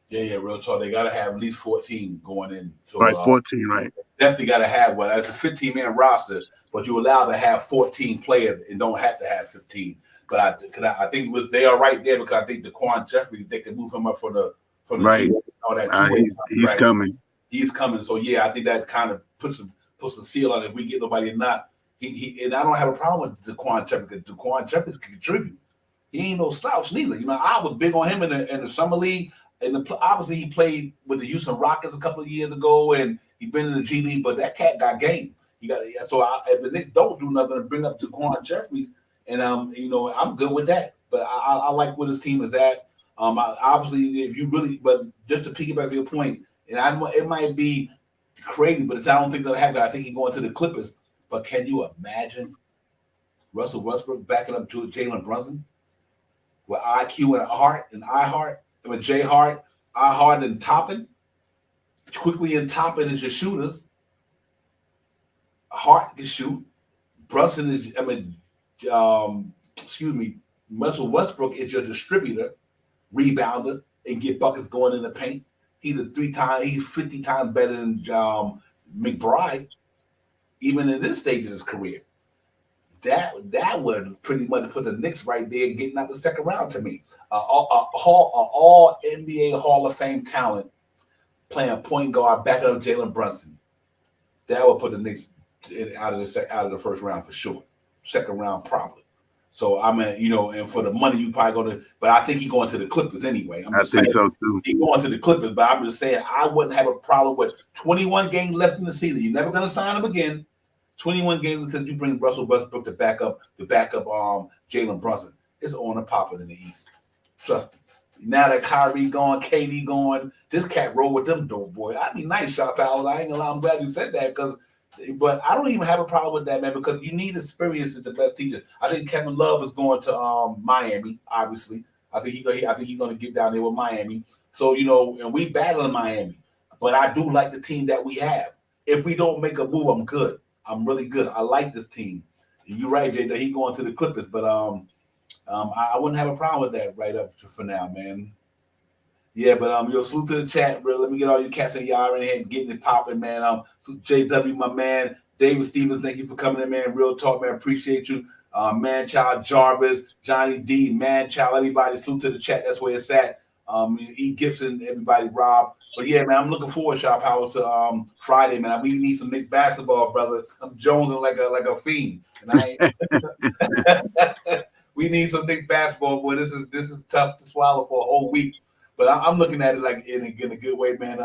Yeah, real talk. They got to have at least 14 going in. So, right, 14, right. Definitely got to have one. That's a 15-man roster, but you're allowed to have 14 players and don't have to have 15. But I think they are right there, because I think DaQuan Jeffries, they can move him up from the right. All that he's right. coming. He's coming. So yeah, I think that kind of puts a seal on it. If we get nobody or not, he and I don't have a problem with DaQuan Jeffries, because DaQuan Jeffries can contribute. He ain't no slouch neither. I was big on him in the summer league, and obviously he played with the Houston Rockets a couple of years ago, and he's been in the G League. But that cat got game. If the Knicks don't do nothing to bring up DaQuan Jeffries, and I'm good with that. But I like where this team is at. Obviously, if you really, but just to piggyback your point, and it might be crazy, but I don't think that'll happen. I think he's going to the Clippers. But can you imagine Russell Westbrook backing up to Jalen Brunson with IQ and Hart and iHeart, and with J Hart, iHeart and Toppin? Quickly and Toppin is your shooters. Hart can shoot. Brunson is, Russell Westbrook is your distributor, rebounder, and get buckets going in the paint. He's 50 times better than McBride, even in this stage of his career. That would pretty much put the Knicks right there getting out the second round to me. All NBA Hall of Fame talent playing point guard, backing up Jalen Brunson. That would put the Knicks out of the first round for sure. Second round probably. So and for the money you probably going to, but I think he's going to the Clippers anyway. I think so too. He's going to the Clippers, but I'm just saying I wouldn't have a problem with 21 games left in the season. You're never going to sign him again. 21 games until you bring Russell Westbrook to back up Jalen Brunson. It's on and popping in the East. So now that Kyrie gone, KD gone, this cat roll with them dope boy. I'd be nice, Shot Powell. I ain't gonna lie. I'm glad you said that, because But I don't even have a problem with that, man, because you need experience as the best teacher. I think Kevin Love is going to Miami, obviously. I think he's going to get down there with Miami. So, and we battling Miami. But I do like the team that we have. If we don't make a move, I'm good. I'm really good. I like this team. You're right, Jay, that he's going to the Clippers, but I wouldn't have a problem with that right up for now, man. Yeah, but salute to the chat, bro. Let me get all you cats and y'all in here and getting it popping, man. So JW, my man, David Stevens, thank you for coming in, man. Real talk, man. Appreciate you. Man Child Jarvis, Johnny D, Man Child, everybody, salute to the chat. That's where it's at. E. Gibson, everybody, Rob. But yeah, man, I'm looking forward, Shop Power, to Friday, man. We need some Knicks basketball, brother. I'm jonesing like a fiend, and we need some Knicks basketball, boy. This is tough to swallow for a whole week. But I'm looking at it like in a good way, man.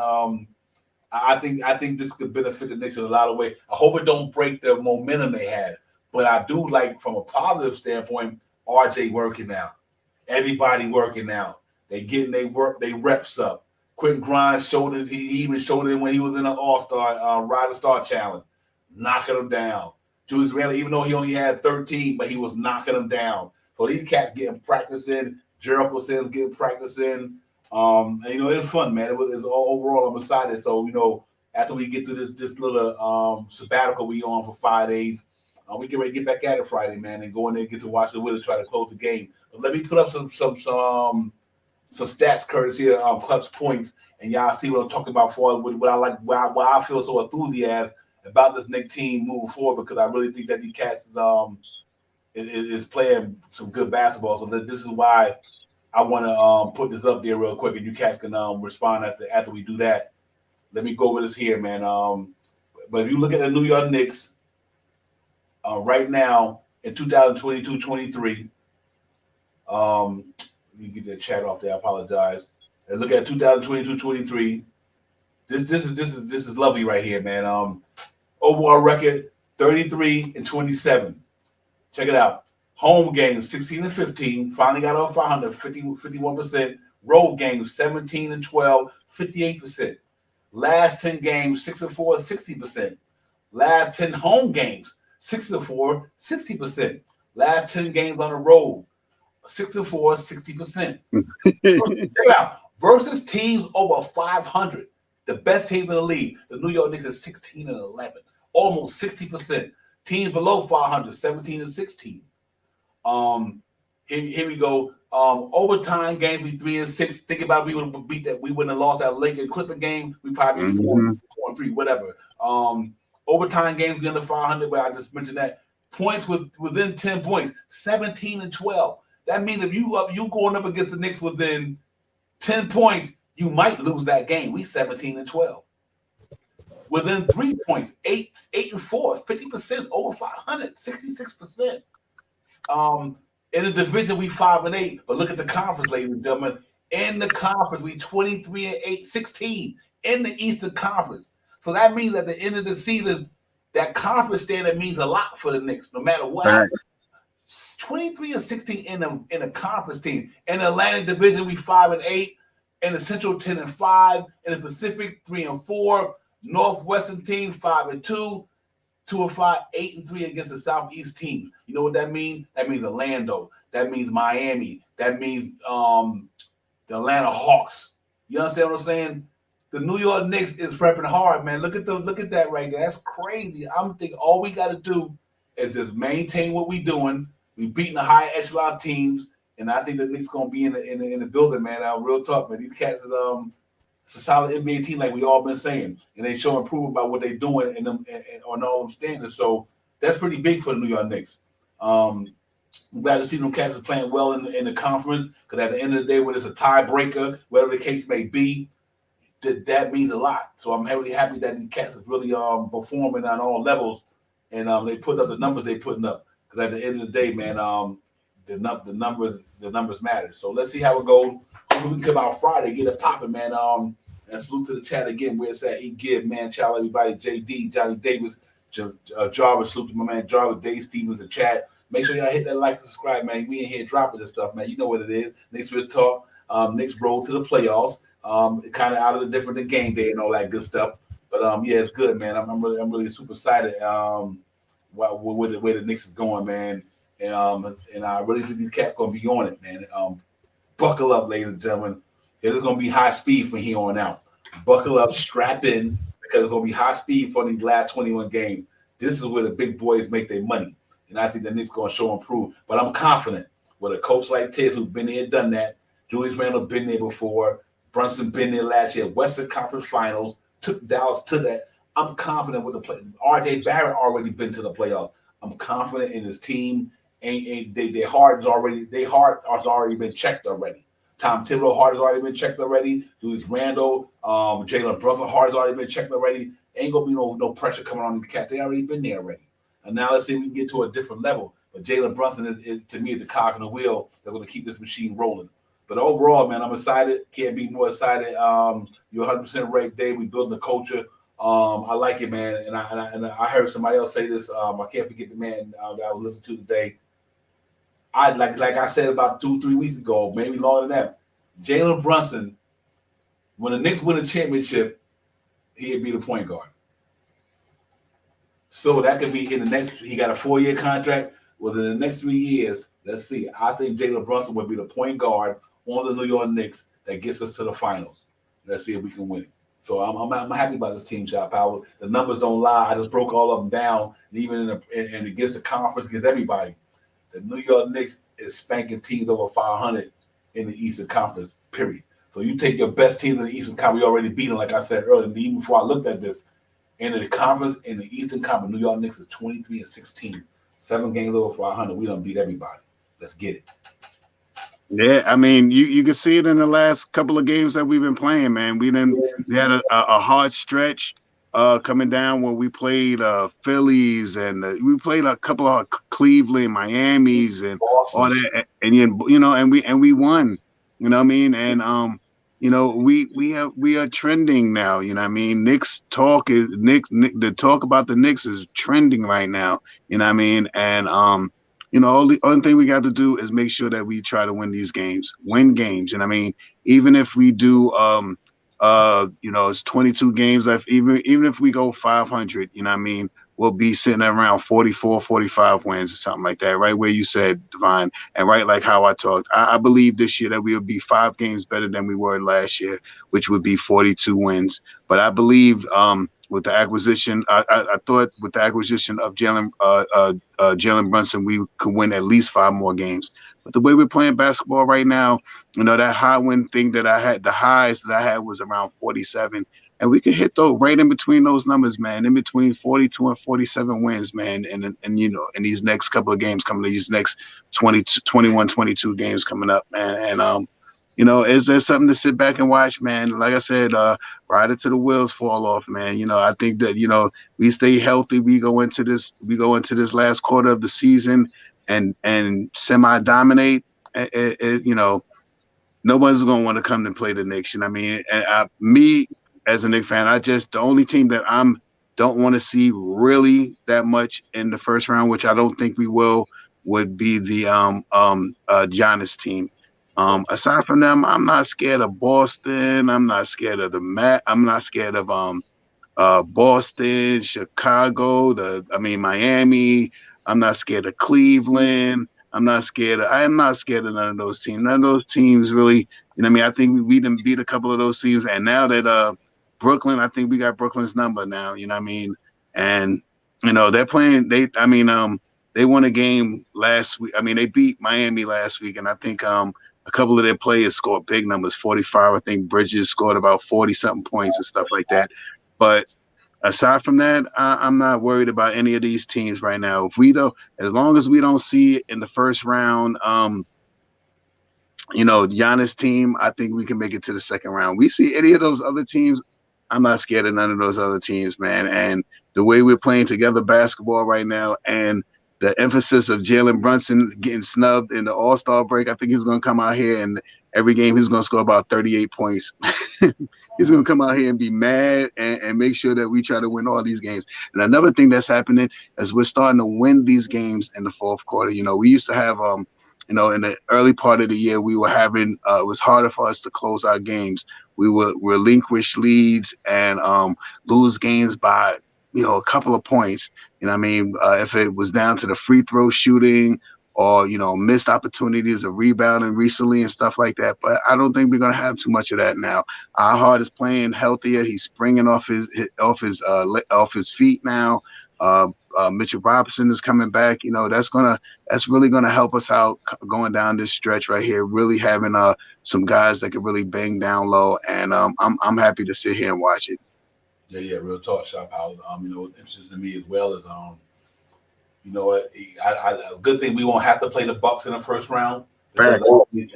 I think this could benefit the Knicks in a lot of ways. I hope it don't break the momentum they had. But I do like, from a positive standpoint, RJ working now. Everybody working now. They getting they reps up. Quentin Grimes showed it. He even showed it when he was in an All-Star Rider Star Challenge, knocking them down. Julius Randle, even though he only had 13, but he was knocking them down. So these cats getting practice in. Jericho says getting practice in. And, it's fun, man. It's all overall. I'm excited. So, after we get to this little sabbatical we on for 5 days, we get ready to get back at it Friday, man, and go in there and get to watch the Wizards try to close the game. But let me put up some stats courtesy of Clutch Points, and y'all see what I'm talking about for what I like, why I feel so enthusiastic about this Knicks team moving forward, because I really think that these cats is playing some good basketball. So this is why I want to put this up there real quick, and you cats can respond after we do that. Let me go over this here, man. But if you look at the New York Knicks right now in 2022-23, let me get that chat off there. I apologize. And look at 2022-23. This is lovely right here, man. Overall record 33-27. Check it out. Home games 16-15. Finally got off 500, 51%. Road games 17-12, 58%. Last 10 games 6-4, 60%. Last 10 home games 6-4, 60%. Last 10 games on the road 6-4, 60%. Check it out. Versus teams over 500, the best teams in the league. The New York Knicks is 16-11, almost 60%. Teams below 500, 17-16. Here we go. Overtime games, we 3-6. Think about it, we would have beat that. We wouldn't have lost that Lakers Clipper game. We probably 4-3, whatever. Overtime games, we under 500. Where I just mentioned that. Points within 10 points, 17-12. That means if you going up against the Knicks within 10 points, you might lose that game. We 17-12. Within 3 points, 8-4, 50%, over 500, 66%. In the division, we 5-8. But look at the conference, ladies and gentlemen. In the conference, we 23-8, 16 in the Eastern Conference. So that means at the end of the season, that conference standard means a lot for the Knicks, no matter what. Right. 23-16 in a conference team. In the Atlantic Division, we 5-8. In the Central, 10-5. In the Pacific, 3-4. Northwestern team, 5-2. 2-5, 8-3 against the Southeast team. You know what that means? That means Orlando. That means Miami. That means the Atlanta Hawks. You understand what I'm saying? The New York Knicks is prepping hard, man. Look at that right there. That's crazy. I'm thinking all we got to do is just maintain what we're doing. We beating the high echelon teams, and I think the Knicks gonna be in the building, man. Real talk, man. These cats is it's a solid NBA team, like we all been saying, and they show improvement about what they're doing and on all them standards. So that's pretty big for the New York Knicks. I'm glad to see them cats is playing well in the conference, because at the end of the day, when it's a tiebreaker, whatever the case may be, that means a lot. So I'm really happy that these cats is really performing on all levels, and they put up the numbers they putting up. Because at the end of the day, man, the numbers matter. So let's see how it goes. We can come out Friday, get it popping, man. And salute to the chat again. Where it's at? E-Give, Man Child, everybody. JD, Johnny Davis, Jarvis, salute to my man Jarvis, Dave Stevens, the chat. Make sure y'all hit that like and subscribe, man. We in here dropping this stuff, man. You know what it is. Knicks will talk. Knicks roll to the playoffs. Kind of out of the different game day and all that good stuff. But yeah, it's good, man. I'm really super excited. Where the Knicks is going, man. And I really think these cats gonna be on it, man. Buckle up, ladies and gentlemen. It is gonna be high speed from here on out. Buckle up, strap in, because it's gonna be high speed for these last 21 games. This is where the big boys make their money, and I think the Knicks gonna show and prove. But I'm confident with a coach like Tibbs, who's been there, done that. Julius Randle been there before. Brunson been there last year. Western Conference Finals took Dallas to that. I'm confident with the play. R.J. Barrett already been to the playoffs. I'm confident in his team. And their heart has already been checked already. Tom Thibodeau heart has already been checked already. Julius Randle, Jalen Brunson heart has already been checked already. Ain't gonna be no pressure coming on these cats. They already been there already. And now let's see if we can get to a different level. But Jalen Brunson is to me the cog in the wheel that's going to keep this machine rolling. But overall, man, I'm excited. Can't be more excited. You're 100% right, Dave. We building the culture. I like it, man. And I heard somebody else say this. I can't forget the man that I was listening to today. I like I said about 2-3 weeks ago, maybe longer than that. Jalen Brunson, when the Knicks win a championship, he'd be the point guard. So that could be in the next. He got a 4-year contract. Within the next 3 years, let's see. I think Jalen Brunson would be the point guard on the New York Knicks that gets us to the finals. Let's see if we can win it. So I'm happy about this team, Shot Power. The numbers don't lie. I just broke all of them down, and even and against the conference, against everybody. The New York Knicks is spanking teams over 500 in the Eastern Conference, period. So you take your best teams in the Eastern Conference, we already beat them, like I said earlier. And even before I looked at this, in the conference, in the Eastern Conference, New York Knicks is 23-16. 7 games over 500. We done beat everybody. Let's get it. Yeah, I mean, you can see it in the last couple of games that we've been playing, man. We had a hard stretch coming down when we played Phillies and we played a couple of Cleveland, Miami's, and Boston. All that, and and we won. You know what I mean? And we are trending now. You know what I mean? The talk about the Knicks is trending right now. You know what I mean? And the only thing we got to do is make sure that we try to win these games, win games. And I mean, even if we do, it's 22 games left. Even if we go 500, you know what I mean, we'll be sitting at around 44, 45 wins or something like that, right where you said, Divine, and right like how I talked. I believe this year that we'll be 5 games better than we were last year, which would be 42 wins. But I believe with the acquisition, I thought with the acquisition of Jalen Brunson, we could win at least 5 more games. But the way we're playing basketball right now, that high win thing that I had, the highs that I had was around 47. And we could hit those right in between those numbers, man, in between 42 and 47 wins, man. And in these next couple of games coming, these next 21, 22 games coming up, man. And, it's something to sit back and watch, man. Like I said, ride it till the wheels fall off, man. I think that, we stay healthy. We go into this last quarter of the season and semi-dominate. Nobody's going to want to come and play the Knicks. You know what I mean? And me, as a Knicks fan, the only team that don't want to see really that much in the first round, which I don't think we will, would be the Giannis team. Aside from them, I'm not scared of Boston. I'm not scared of I'm not scared of Boston, Chicago, Miami. I'm not scared of Cleveland. I am not scared of none of those teams. None of those teams really, I think we done beat a couple of those teams. And now that Brooklyn, I think we got Brooklyn's number now, you know what I mean? And, they're playing, they won a game last week. They beat Miami last week. And I think a couple of their players scored big numbers, 45. I think Bridges scored about 40-something points and stuff like that. But aside from that, I'm not worried about any of these teams right now. As long as we don't see it in the first round, Giannis team, I think we can make it to the second round. We see any of those other teams, I'm not scared of none of those other teams, man. And the way we're playing together basketball right now and the emphasis of Jalen Brunson getting snubbed in the All-Star break, I think he's going to come out here and every game he's going to score about 38 points. He's going to come out here and be mad and make sure that we try to win all these games. And another thing that's happening is we're starting to win these games in the fourth quarter. We used to have in the early part of the year, we were having it was harder for us to close our games. We would relinquish leads and lose games by a couple of points. I mean, if it was down to the free throw shooting or missed opportunities of rebounding recently and stuff like that. But I don't think we're gonna have too much of that now. Our heart is playing healthier. He's springing off his feet now. Mitchell Robinson is coming back. That's really gonna help us out going down this stretch right here. Really having some guys that can really bang down low, and I'm happy to sit here and watch it. Yeah, real talk, Shop House. What's interesting to me as well is a good thing we won't have to play the Bucks in the first round because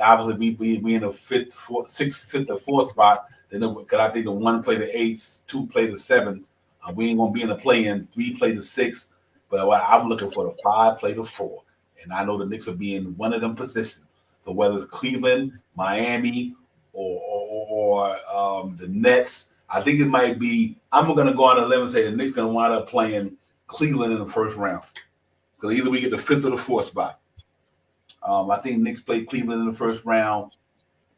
obviously we in the fifth or fourth spot. Then because I think the one play the 8, 2 play the 7. We ain't gonna be in the play-in. 3 play the 6, but I'm looking for the 5 play the 4, and I know the Knicks will be in one of them positions. So whether it's Cleveland, Miami, or the Nets, I think it might be. I'm gonna go on a limb and say the Knicks gonna wind up playing Cleveland in the first round. Because either we get the 5th or the 4th spot. I think Knicks played Cleveland in the first round,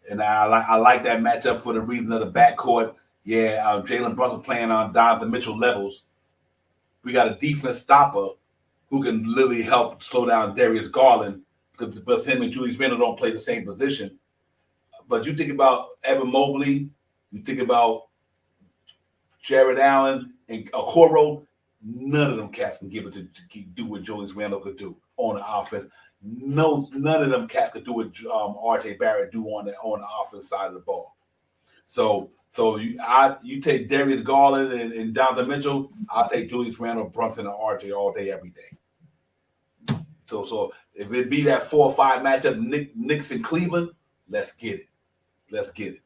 and I like that matchup for the reason of the backcourt. Yeah, Jalen Brunson playing on Donovan Mitchell levels. We got a defense stopper who can literally help slow down Darius Garland because him and Julius Randle don't play the same position. But you think about Evan Mobley, you think about Jared Allen and Okoro. None of them cats can give it to do what Julius Randle could do on the offense. No, none of them cats could do what R.J. Barrett do on the offense side of the ball. So you take Darius Garland and Donovan Mitchell. I'll take Julius Randle, Brunson, and R.J. all day, every day. So if it be that 4 or 5 matchup, Knicks and Cleveland, let's get it.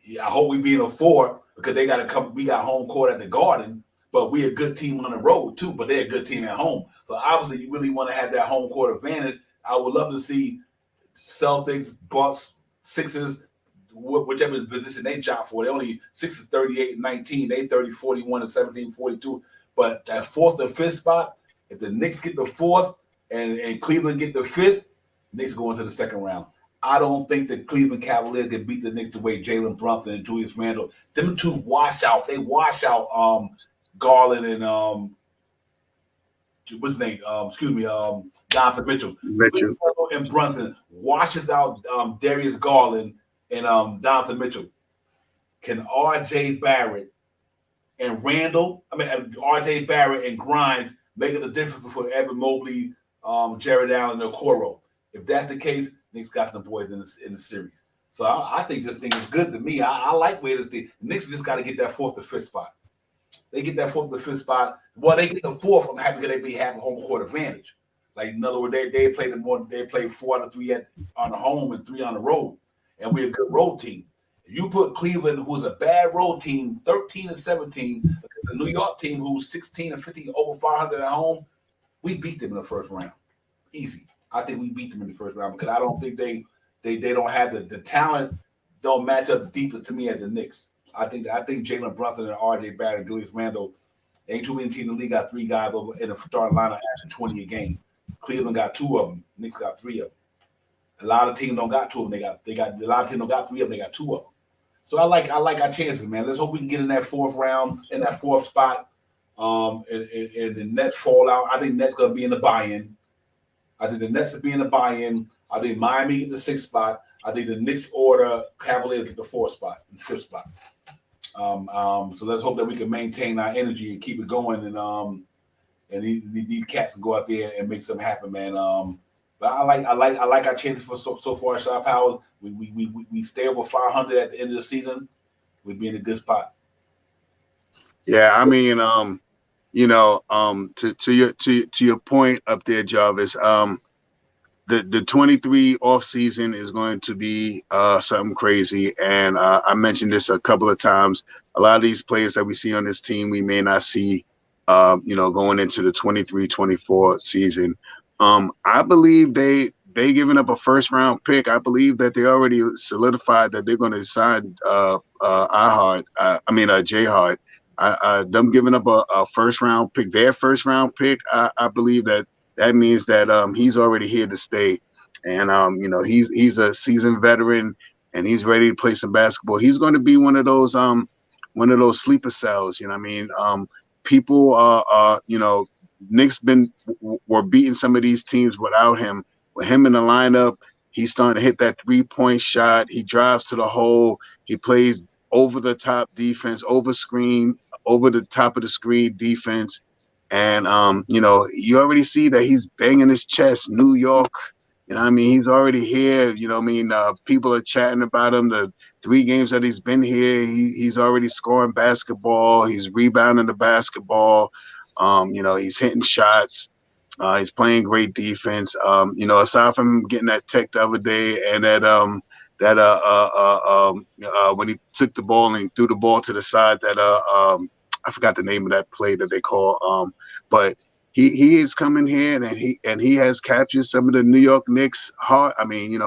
Yeah, I hope we be in a 4 because they got to come. We got home court at the Garden. But we're a good team on the road, too, but they're a good team at home. So, obviously, you really want to have that home court advantage. I would love to see Celtics, Bucks, Sixers, whichever position they jump for. They only Sixers 38-19. They 30-41 and 17-42. But that 4th and 5th spot, if the Knicks get the 4th and Cleveland get the 5th, Knicks go into the second round. I don't think the Cleveland Cavaliers can beat the Knicks the way Jalen Brunson and Julius Randle. Them two wash out. They wash out Garland and what's his name? Donovan Mitchell. And Brunson washes out Darius Garland and Donovan Mitchell. Can R.J. Barrett and R.J. Barrett and Grimes make it a difference for Evan Mobley, Jared Allen, and Okoro? If that's the case, Knicks got them boys in the series. So I think this thing is good to me. I like where the Knicks just got to get that 4th or 5th spot. They get that 4th or 5th spot. Well, they get the 4th. I'm happy because they have a home court advantage. Like in other words, they played more. They played 4 out of 3 on the home and 3 on the road, and we're a good road team. If you put Cleveland, who's a bad road team, 13-17, because the New York team, who's 16-15, over 500 at home, we beat them in the first round, easy. I think we beat them in the first round because I don't think they don't have the talent. Don't match up deeper to me as the Knicks. I think Jalen Brunson and R.J. Barrett and Julius Randle, ain't too many teams in the league got 3 guys over in the starting lineup averaging 20 a game. Cleveland got 2 of them. Knicks got 3 of them. A lot of teams don't got 2 of them. They got a lot of teams don't got 3 of them. They got 2 of them. So I like our chances, man. Let's hope we can get in that 4th round, in that 4th spot. And the Nets fall out. I think Nets gonna be in the buy-in. I think the Nets will be in the buy-in. I think Miami get the 6th spot. I think the Knicks order Cavaliers get the 4th spot and 5th spot. So let's hope that we can maintain our energy and keep it going, and these cats can go out there and make something happen, man. But I like our chances for so far. Shot Powers, we stay over 500 at the end of the season, we'd be in a good spot. Yeah, I mean, to your point up there, Jarvis. The 23 off season is going to be something crazy, and I mentioned this a couple of times. A lot of these players that we see on this team, we may not see, going into the 23-24 season. I believe they giving up a 1st round pick. I believe that they already solidified that they're going to sign Jay Hart. Them giving up a 1st round pick, their 1st round pick. I believe that means that he's already here to stay. And he's a seasoned veteran, and he's ready to play some basketball. He's going to be one of those sleeper cells. You know what I mean? People Knicks were beating some of these teams without him. With him in the lineup, he's starting to hit that 3-point shot. He drives to the hole. He plays over the top defense, over screen, over the top of the screen defense. And you already see that he's banging his chest, New York. You know what I mean? He's already here. You know what I mean? People are chatting about him. The 3 games that he's been here, he's already scoring basketball. He's rebounding the basketball. He's hitting shots. He's playing great defense. Aside from getting that tech the other day and when he took the ball and threw the ball to the side, I forgot the name of that play that they call. But he is coming here and he has captured some of the New York Knicks heart. I mean,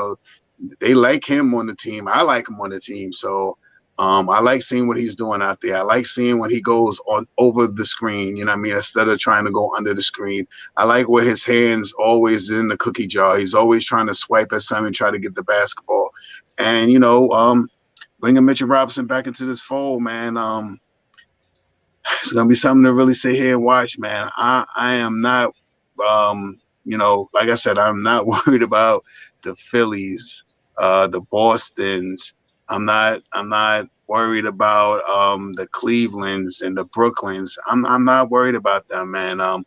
they like him on the team. I like him on the team. So I like seeing what he's doing out there. I like seeing when he goes on over the screen, you know what I mean, instead of trying to go under the screen. I like where his hands always in the cookie jar. He's always trying to swipe at something and try to get the basketball. And, bringing Mitchell Robinson back into this fold, man, it's going to be something to really sit here and watch, man. I am not, like I said, I'm not worried about the Phillies, the Bostons. I'm not worried about the Clevelands and the Brooklyns. I'm not worried about them, man. I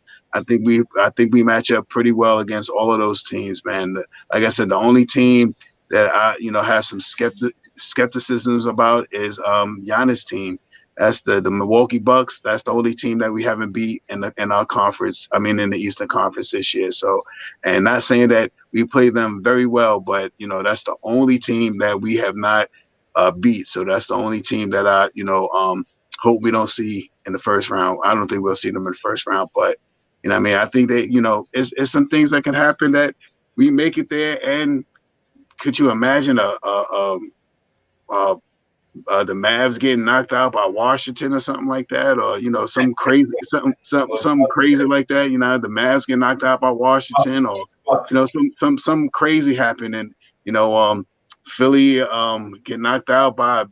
think we match up pretty well against all of those teams, man. Like I said, the only team that I have some skepticisms about is Giannis' team. That's the Milwaukee Bucks. That's the only team that we haven't beat in our conference. I mean, in the Eastern Conference this year. So, and not saying that we played them very well, but that's the only team that we have not beat. So that's the only team that I hope we don't see in the first round. I don't think we'll see them in the first round, but I mean, I think that it's some things that can happen that we make it there. And could you imagine the Mavs getting knocked out by Washington or something like that, or some crazy something crazy like that. The Mavs get knocked out by Washington, or some crazy happen, and Philly get knocked out by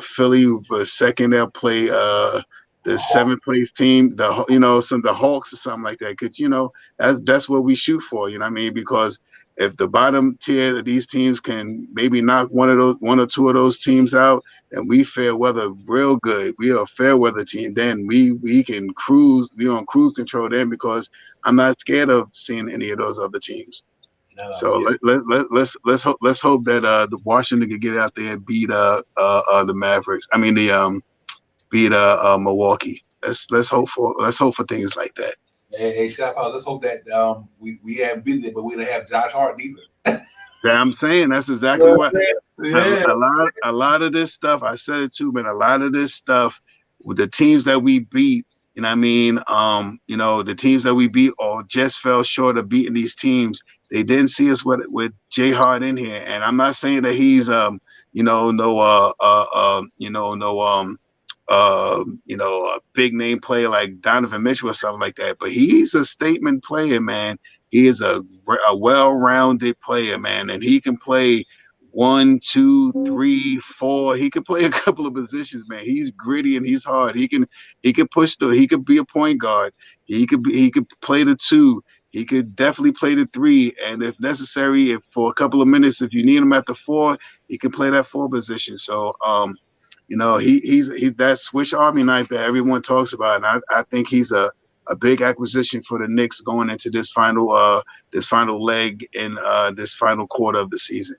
Philly was second. They'll play the 7th place team, the Hawks or something like that. Cause that's what we shoot for. You know what I mean? Because if the bottom tier of these teams can maybe knock one or two of those teams out, and we fair weather real good, we are a fair weather team, then we can cruise. We on cruise control then, because I'm not scared of seeing any of those other teams. So let's hope that the Washington can get out there and beat the Mavericks. I mean beat Milwaukee. Let's hope for things like that. Hey, shout out. Let's hope that we haven't been there, but we don't have Josh Hart either. Yeah, I'm saying that's exactly what a lot of this stuff. I said it too, man. A lot of this stuff with the teams that we beat, what I mean? The teams that we beat or just fell short of beating these teams. They didn't see us with Jay Hart in here, and I'm not saying that he's a big name player like Donovan Mitchell or something like that. But he's a statement player, man. He is a well-rounded player, man, and he can play 1, 2, 3, 4. He can play a couple of positions, man. He's gritty and he's hard. He can push he could be a point guard. He could play the 2. He could definitely play the 3, and if necessary, if for a couple of minutes, if you need him at the 4, he can play that 4 position. So he's that Swiss Army knife that everyone talks about, and I think he's a big acquisition for the Knicks going into this final leg in this final quarter of the season.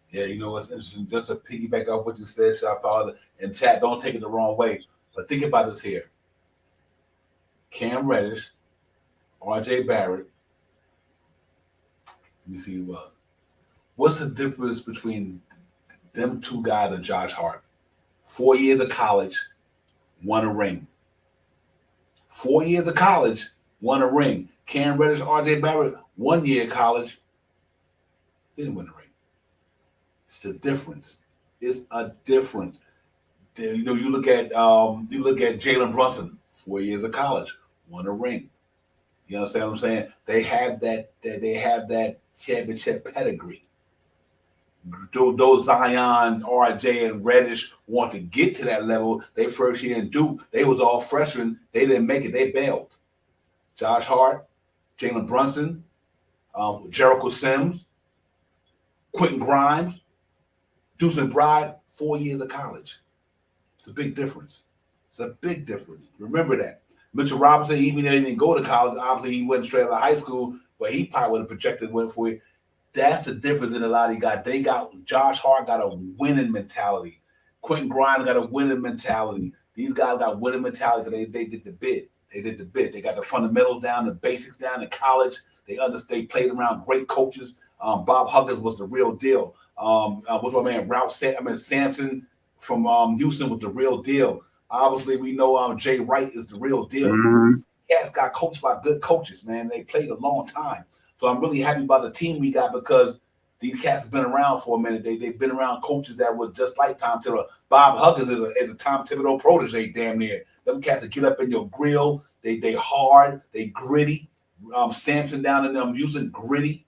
Yeah, what's interesting, just to piggyback off what you said, Shop, and chat, don't take it the wrong way, but think about this here. Cam Reddish, RJ Barrett, let me see who else. What's the difference between them two guys and Josh Hart? 4 years of college, won a ring. 4 years of college, won a ring. Cam Reddish, RJ Barrett, 1 year of college, didn't win a ring. It's a difference. It's a difference. You look at Jalen Brunson, 4 years of college, won a ring. You understand what I'm saying? They have that championship pedigree. Those Zion, RJ, and Reddish want to get to that level. They first year in Duke, they was all freshmen. They didn't make it. They bailed. Josh Hart, Jalen Brunson, Jericho Sims, Quentin Grimes, Deuce McBride, 4 years of college. It's a big difference. It's a big difference. Remember that. Mitchell Robinson, even though he didn't go to college, obviously he went straight out of high school, but he probably would have projected win for you. That's the difference in a lot of guys. They got Josh Hart got a winning mentality. Quentin Grimes got a winning mentality. These guys got winning mentality. They did the bid. They did the bid. They got the fundamentals down, the basics down in college. They understand. They played around great coaches. Bob Huggins was the real deal. What's my man? Sampson from Houston was the real deal. Obviously, we know Jay Wright is the real deal. Mm-hmm. Cats got coached by good coaches, man. They played a long time. So I'm really happy about the team we got because these cats have been around for a minute. They've been around coaches that were just like Tom Thibodeau. Bob Huggins is a Tom Thibodeau protege, damn near. Them cats that get up in your grill. They hard. They gritty. Sampson down in them using gritty.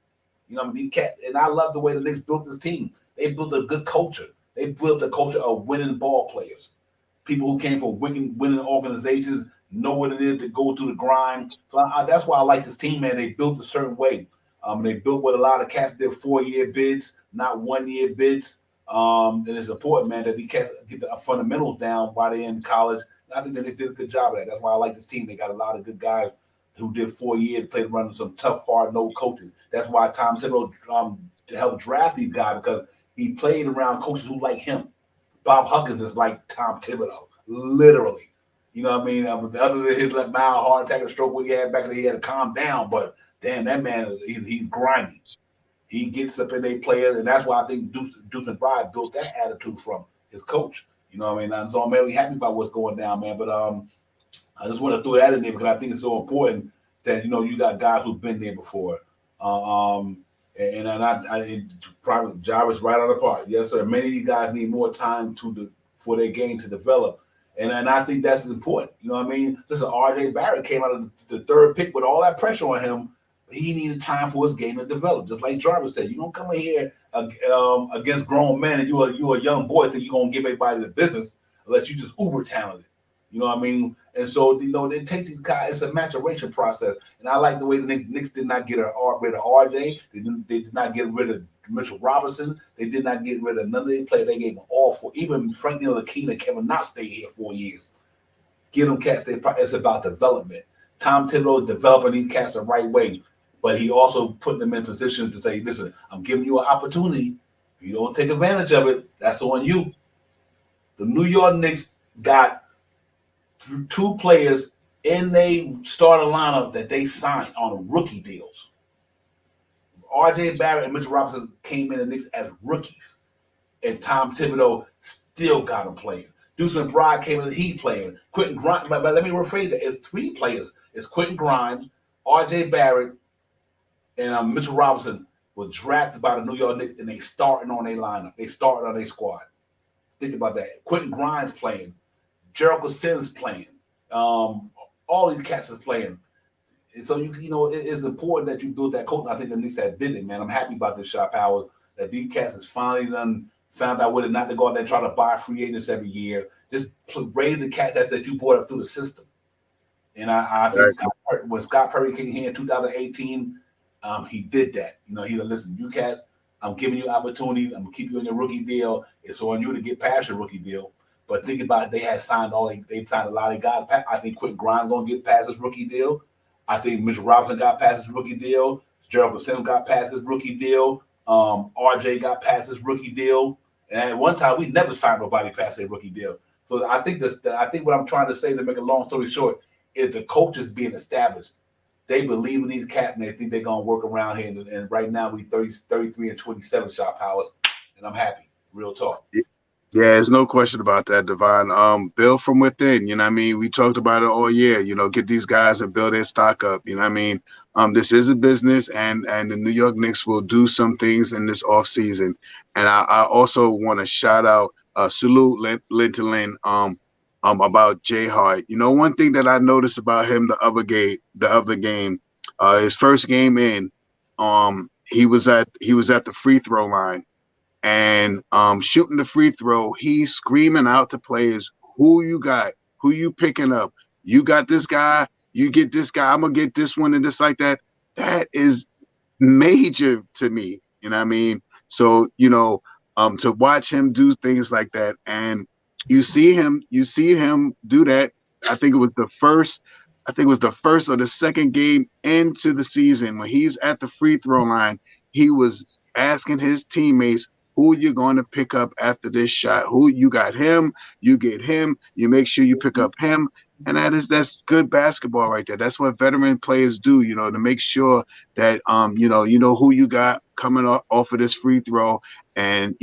You know, these cats. And I love the way the Knicks built this team. They built a good culture. They built a culture of winning ball players. People who came from winning organizations know what it is to go through the grind. So that's why I like this team, man. They built a certain way. They built what a lot of cats did 4-year bids, not 1-year bids. And it's important, man, that these cats get the fundamentals down while they're in college. And I think that they did a good job of that. That's why I like this team. They got a lot of good guys who did 4 years, played around some tough, hard-nosed coaches. That's why Tom Thibodeau helped draft these guys because he played around coaches who like him. Bob Huggins is like Tom Thibodeau, literally. You know what I mean? Other than his mild heart attack and stroke when he had back then, he had to calm down. But damn, that man, he's grimy. He gets up in their players, and that's why I think Deuce McBride built that attitude from his coach. You know what I mean? And so I'm really happy about what's going down, man. But I just want to throw that in there because I think it's so important that, you know, you got guys who've been there before. And I probably Jarvis right on the part. Yes, sir. Many of these guys need more time for their game to develop. And I think that's important. You know what I mean? Listen, R.J. Barrett came out of the third pick with all that pressure on him. He needed time for his game to develop. Just like Jarvis said, you don't come in here against grown men and you're a young boy think you're going to give everybody the business unless you're just uber talented. You know what I mean? And so, you know, they take these guys. It's a maturation process. And I like the way the Knicks did not get rid of RJ. They did not get rid of Mitchell Robinson. They did not get rid of none of their players. They gave them all for. Even Frank Ntilikina and Kevin Knox stayed here 4 years. Get them cats. It's about development. Tom Thibodeau developing these cats the right way. But he also put them in position to say, listen, I'm giving you an opportunity. If you don't take advantage of it, that's on you. The New York Knicks got 2 players in their starting lineup that they signed on rookie deals. R.J. Barrett and Mitchell Robinson came in the Knicks as rookies, and Tom Thibodeau still got them playing. Deuce McBride came in, he playing. Quentin Grimes, but let me rephrase that. It's 3 players. It's Quentin Grimes, R.J. Barrett, and Mitchell Robinson was drafted by the New York Knicks, and they starting on their lineup. They started on their squad. Think about that. Quentin Grimes playing. Jericho Sims playing. All these cats is playing. And so, you know, it is important that you build that coach. And I think the Knicks that did it, man. I'm happy about this shot power that these cats has finally found out whether not to go out there and try to buy free agents every year. Just raise the cats that you brought up through the system. And I think when Scott Perry came here in 2018, he did that. You know, he said, listen, you cats, I'm giving you opportunities. I'm going to keep you on your rookie deal. It's on you to get past your rookie deal. But think about it, they had signed they signed a lot of guys. I think Quentin Grimes going to get past his rookie deal. I think Mitchell Robinson got past his rookie deal. Jericho Sims got past his rookie deal. RJ got past his rookie deal. And at one time, we never signed nobody past their rookie deal. So I think what I'm trying to say, to make a long story short, is the coaches being established. They believe in these cats, and they think they're going to work around here. And right now, we 33 and 27 shot powers, and I'm happy. Real talk. Yeah, there's no question about that, Devon. Build from within, you know what I mean? We talked about it all year, you know, get these guys and build their stock up, you know what I mean? This is a business, and the New York Knicks will do some things in this offseason. And I also want to shout out, salute Linton about Jay Hart. You know, one thing that I noticed about him the other game, His first game in, he was at the free throw line, and shooting the free throw, he's screaming out to players, "Who you got? Who you picking up? You got this guy. You get this guy. I'm gonna get this one," and just like that. That is major to me. You know what I mean? So, to watch him do things like that, and you see him do that. I think it was the first or the second game into the season when he's at the free throw line. He was asking his teammates, who you going to pick up after this shot? Who you got him? You get him. You make sure you pick up him. And that's good basketball right there. That's what veteran players do, to make sure that you know who you got coming off of this free throw, and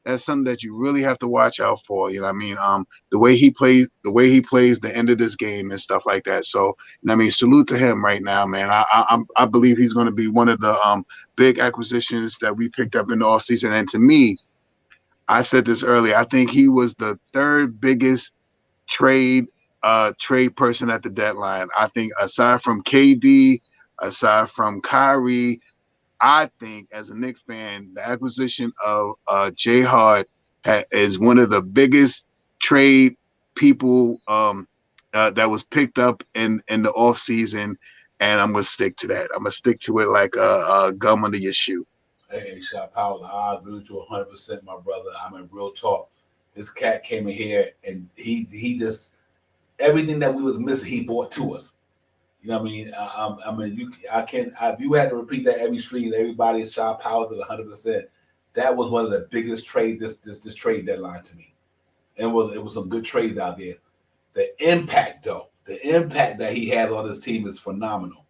that's something that you really have to watch out for. You know what I mean? The way he plays the end of this game and stuff like that. So, I mean, salute to him right now, man. I believe he's going to be one of the big acquisitions that we picked up in the offseason. And to me, I said this earlier, I think he was the third biggest trade person at the deadline. I think aside from KD, aside from Kyrie, I think as a Knicks fan, the acquisition of Jay Hart is one of the biggest trade people that was picked up in the offseason, and I'm gonna stick to that. I'm gonna stick to it like a gum under your shoe. Hey, Shot Powell, I agree with you 100%, my brother. I mean, real talk. This cat came in here and he just everything that we was missing, he brought to us. You know what I mean? If you had to repeat that every stream, everybody Shot Powell at 100%. That was one of the biggest trades this trade deadline to me. And it was some good trades out there. The impact that he has on this team is phenomenal.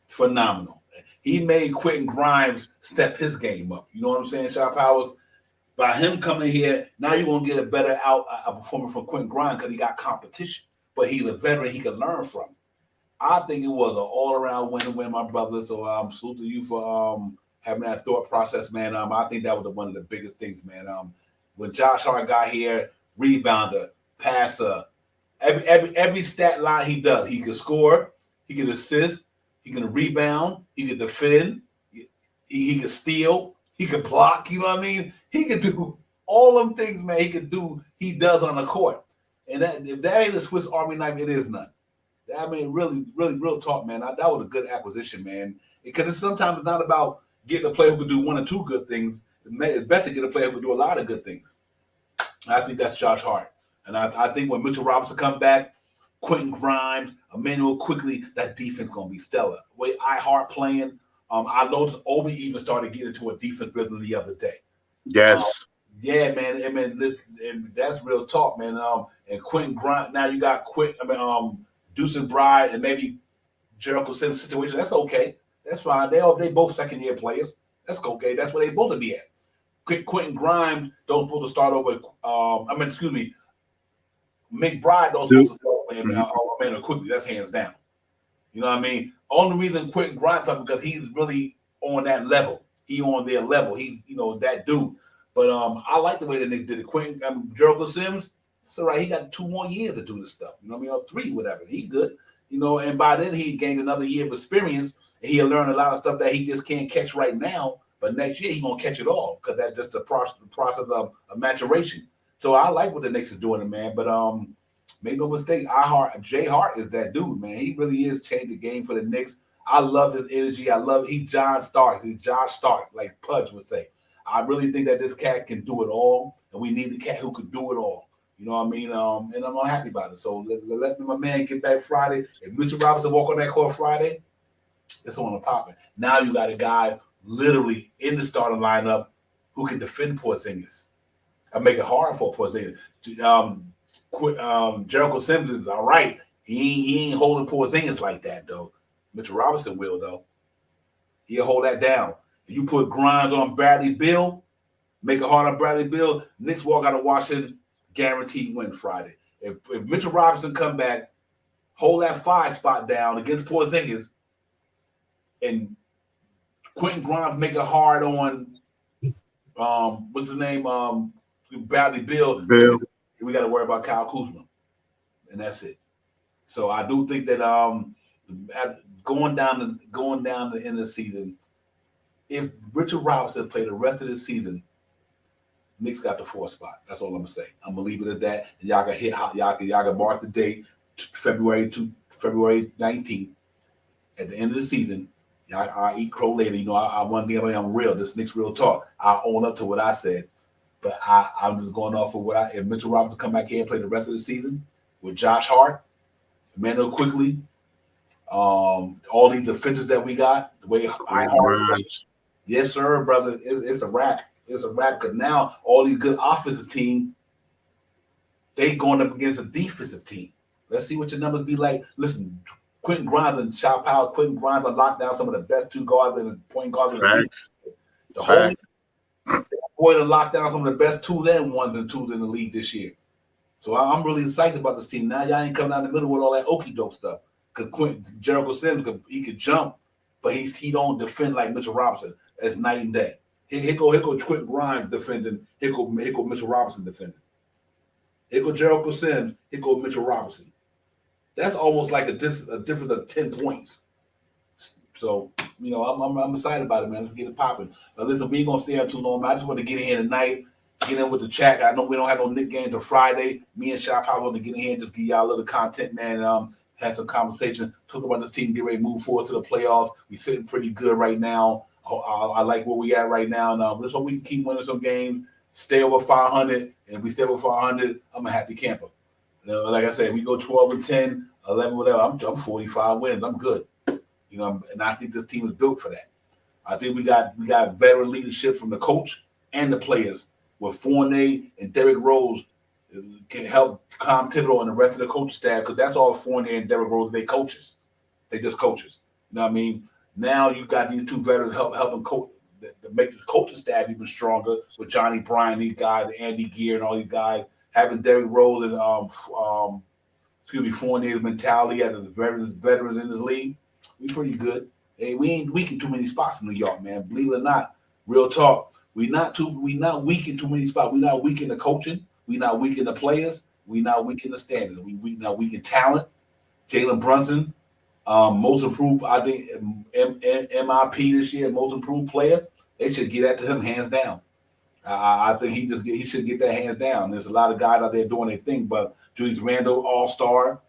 Phenomenal. He made Quentin Grimes step his game up. You know what I'm saying, Shot Powers? By him coming here, now you're gonna get a better performance from Quentin Grimes because he got competition. But he's a veteran he can learn from. I think it was an all-around win-win, my brother. So salute to you for having that thought process, man. I think that was one of the biggest things, man. When Josh Hart got here, rebounder, passer, every stat line he does, he can score, he can assist, he can rebound, he can defend, he can steal, he can block. You know what I mean? He can do all them things, man. He does on the court. And if that ain't a Swiss Army knife, it is none. I mean, really, really, real talk, man. That was a good acquisition, man. Because sometimes it's not about getting a player who can do one or two good things. It's best to get a player who can do a lot of good things. And I think that's Josh Hart. And I think when Mitchell Robinson comes back, Quentin Grimes, Emmanuel Quickly, that defense going to be stellar. The way Hart playing, I noticed Obi even started getting into a defense rhythm the other day. Yes. Yeah, man. I mean, listen, that's real talk, man. And Quentin Grimes, now you got Deuce and Bride and maybe Jericho Sims situation. That's okay. That's fine. They both second-year players. That's okay. That's where they both to be at. Quentin Grimes don't supposed to start over. McBride don't supposed to start playing Quickly. That's hands down. You know what I mean? Only reason Quentin Grimes up because he's really on that level. He on their level. He's that dude. But I like the way the Knicks did it. Jericho Sims. It's all right. He got 2 more years to do this stuff. You know what I mean? Or 3, whatever. He good. And by then he gained another year of experience. And he'll learn a lot of stuff that he just can't catch right now. But next year he's gonna catch it all because that's just the process of maturation. So I like what the Knicks is doing, man. But make no mistake, Jay Hart is that dude, man. He really is changing the game for the Knicks. I love his energy. He's John Starks. He's Josh Starks, like Pudge would say. I really think that this cat can do it all, and we need the cat who could do it all. You know what I mean? And I'm not happy about it. So let my man get back Friday. If Mitchell Robinson walk on that court Friday, it's on the popping. Now you got a guy literally in the starting lineup who can defend Porzingis. I make it hard for Porzingis. Jericho Sims is all right. He ain't holding Porzingis like that though. Mitchell Robinson will though. He'll hold that down. If you put Grimes on Bradley Beal, make it hard on Bradley Beal. Knicks walk out of Washington, guaranteed win Friday. If Mitchell Robinson come back, hold that 5 spot down against Porzingis, and Quentin Grimes make it hard on what's his name? Bradley Beal. We got to worry about Kyle Kuzma, and that's it. So I do think that going down the end of the season, if Richard Robinson played the rest of the season, Knicks got the 4th spot. That's all I'm gonna say. I'm gonna leave it at that. And y'all can mark the date, February 19th. At the end of the season, I eat crow later. You know, I one thing I'm real. This Knicks real talk. I own up to what I said, but I'm just going off of what if Mitchell Robinson come back here and play the rest of the season with Josh Hart, Emmanuel Quickly, all these defenders that we got, the way I heart. Yes, sir, brother. It's a wrap. It's a wrap because now all these good offensive teams, they going up against a defensive team. Let's see what your numbers be like. Listen, Quentin Grimes and Shot Powell, Quentin Grimes locked down some of the best 2 guards and the point guards in the league. The whole boy to lock down some of the best 2s and 1s and 2s in the league this year. So I'm really excited about this team. Now y'all ain't coming down the middle with all that okie doke stuff. Because Jericho Sims, he could jump, but he don't defend like Mitchell Robinson. It's night and day. Here go Quentin Grimes defending. Here go Mitchell Robinson defending. Here go Jericho Sims. Here go Mitchell Robinson. That's almost like a difference of 10 points. So, you know, I'm excited about it, man. Let's get it popping. But listen, we ain't gonna stay on too long, man. I just want to get in here tonight, get in with the chat. I know we don't have no Knicks games on Friday. Me and Shop Power want to get in here and just give y'all a little content, man. Have some conversation, talk about this team, get ready to move forward to the playoffs. We sitting pretty good right now. I like where we at right now. And let's hope we can keep winning some games, stay over 500. And if we stay over 500, I'm a happy camper. You know, like I said, we go 12-10, 11, whatever. I'm 45 wins. I'm good. You know, and I think this team is built for that. I think we got veteran leadership from the coach and the players. With Fournier and Derrick Rose can help Tom Thibodeau and the rest of the coaching staff, because that's all Fournier and Derrick Rose. They coaches. They just coaches. You know what I mean? Now you got these 2 veterans helping coach to make the coaching staff even stronger with Johnny Bryan, these guys, Andy Gear, and all these guys. Having Derrick Rose and Fournier's mentality as the veterans in this league, we pretty good. Hey, we ain't weak in too many spots in New York, man. Believe it or not, real talk. We not weak in too many spots. We not weak in the coaching. We not weak in the players. We not weak in the standards. We not weak in talent. Jalen Brunson, most improved, I think, MIP this year, most improved player. They should get that to him hands down. I think he should get that hands down. There's a lot of guys out there doing their thing, but Julius Randle, All-Star,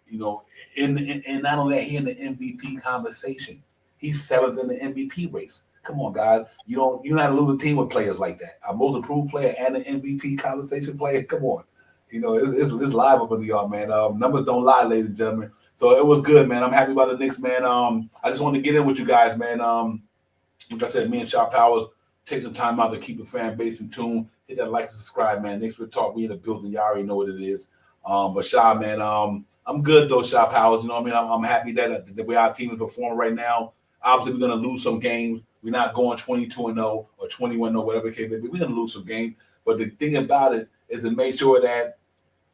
you know, and not only that, he in the MVP conversation. He's 7th in the MVP race. Come on, guys. You don't have to lose a team with players like that. A most improved player and an MVP conversation player. Come on. You know, it's live up in New York, man. Numbers don't lie, ladies and gentlemen. So it was good, man. I'm happy about the Knicks, man. I just wanted to get in with you guys, man. Like I said, me and Shop Powers take some time out to keep the fan base in tune. Hit that like and subscribe, man. Knicks Real Talk. We in the building. Y'all already know what it is. But Sha, man, I'm good though, Shop Powers. You know what I mean? I'm happy that the way our team is performing right now. Obviously, we're gonna lose some games. We're not going 22-0 or 21-0, whatever it may be. We're gonna lose some games. But the thing about it is to make sure that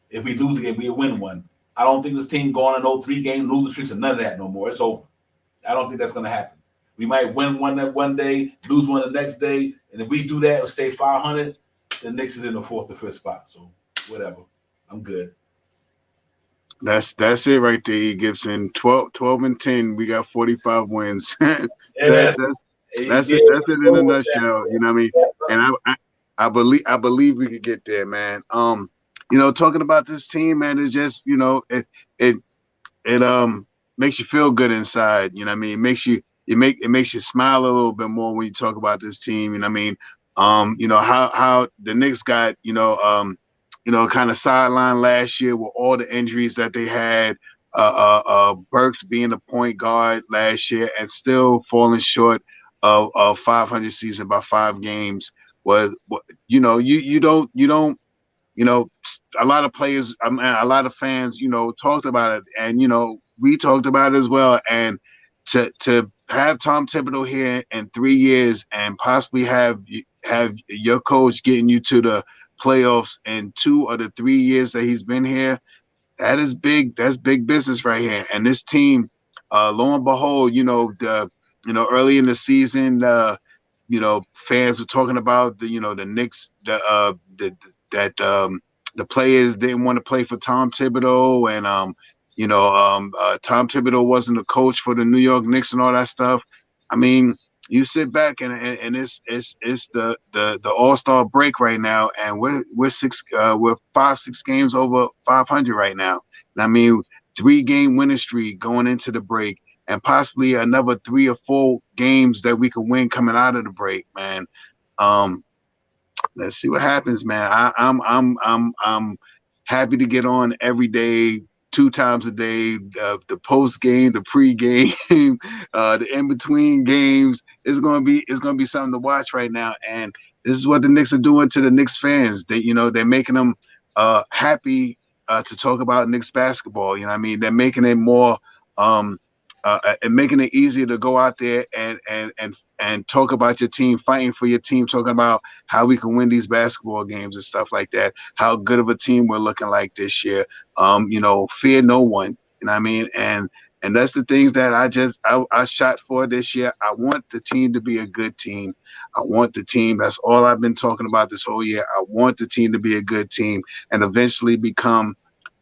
if we lose a game, we win one. I don't think this team going on 0-3 game losing streaks and none of that no more. It's over. I don't think that's gonna happen. We might win one that one day, lose one the next day, and if we do that and stay 500, the Knicks is in the 4th or 5th spot. So whatever, I'm good. That's it right there, E. Gibson. 12-10. We got 45 wins. That's it in a nutshell. You know what I mean? And I believe we could get there, man. You know, talking about this team, man, is just, you know, it makes you feel good inside. You know what I mean? It makes you smile a little bit more when you talk about this team. You know what I mean? You know how the Knicks got, kind of sidelined last year with all the injuries that they had. Burks being the point guard last year and still falling short of 500 season by 5 games. Was you don't a lot of players, a lot of fans, talked about it, and we talked about it as well. And to have Tom Thibodeau here in 3 years and possibly have your coach getting you to the playoffs in 2 of the 3 years that he's been here, that is big. That's big business right here. And this team, lo and behold, early in the season, fans were talking about the Knicks, the players didn't want to play for Tom Thibodeau, and Tom Thibodeau wasn't a coach for the New York Knicks and all that stuff. I mean, you sit back and it's the All-Star break right now, and we're 5-6 games over 500 right now. And I mean, 3-game winning streak going into the break, and possibly another 3 or 4 games that we could win coming out of the break, man. Um, let's see what happens, man. I'm happy to get on every day, 2 times a day. The post game, the pre game, the in between games. It's gonna be something to watch right now. And this is what the Knicks are doing to the Knicks fans. They're making them happy to talk about Knicks basketball. You know what I mean? They're making it more and making it easier to go out there and talk about your team, fighting for your team, talking about how we can win these basketball games and stuff like that, how good of a team we're looking like this year. Fear no one. You know what I mean? And that's the things that I shot for this year. I want the team to be a good team. I want the team. That's all I've been talking about this whole year. I want the team to be a good team and eventually become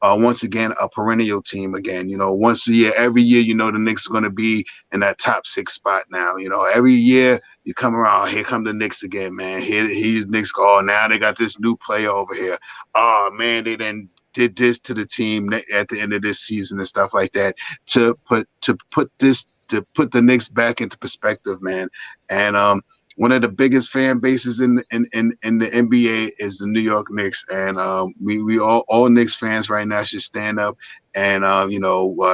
once again a perennial team again. Once a year, every year, the Knicks are going to be in that top 6 spot now. Every year you come around, here come the Knicks again, man. Here the Knicks go, oh, now they got this new player over here. Oh man, they then did this to the team at the end of this season and stuff like that to put the Knicks back into perspective, man. And one of the biggest fan bases in the NBA is the New York Knicks, and we all Knicks fans right now should stand up and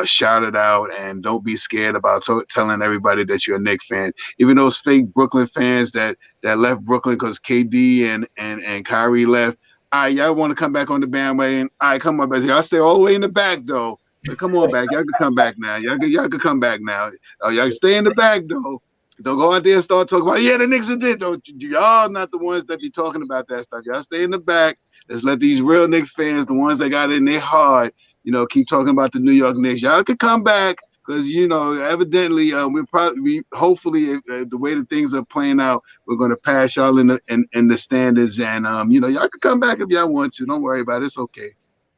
shout it out, and don't be scared about telling everybody that you're a Knicks fan. Even those fake Brooklyn fans that left Brooklyn because KD and Kyrie left. All right, y'all want to come back on the bandwagon? All right, come on back. Y'all stay all the way in the back though. But come on back. Y'all can come back now. Y'all can come back now. Y'all can stay in the back though. Don't go out there and start talking about, the Knicks are did. Y'all not the ones that be talking about that stuff. Y'all stay in the back. Let's let these real Knicks fans, the ones that got it in their heart, keep talking about the New York Knicks. Y'all could come back because, evidently, hopefully, the way that things are playing out, we're going to pass y'all in the standards. And, y'all could come back if y'all want to. Don't worry about it. It's okay.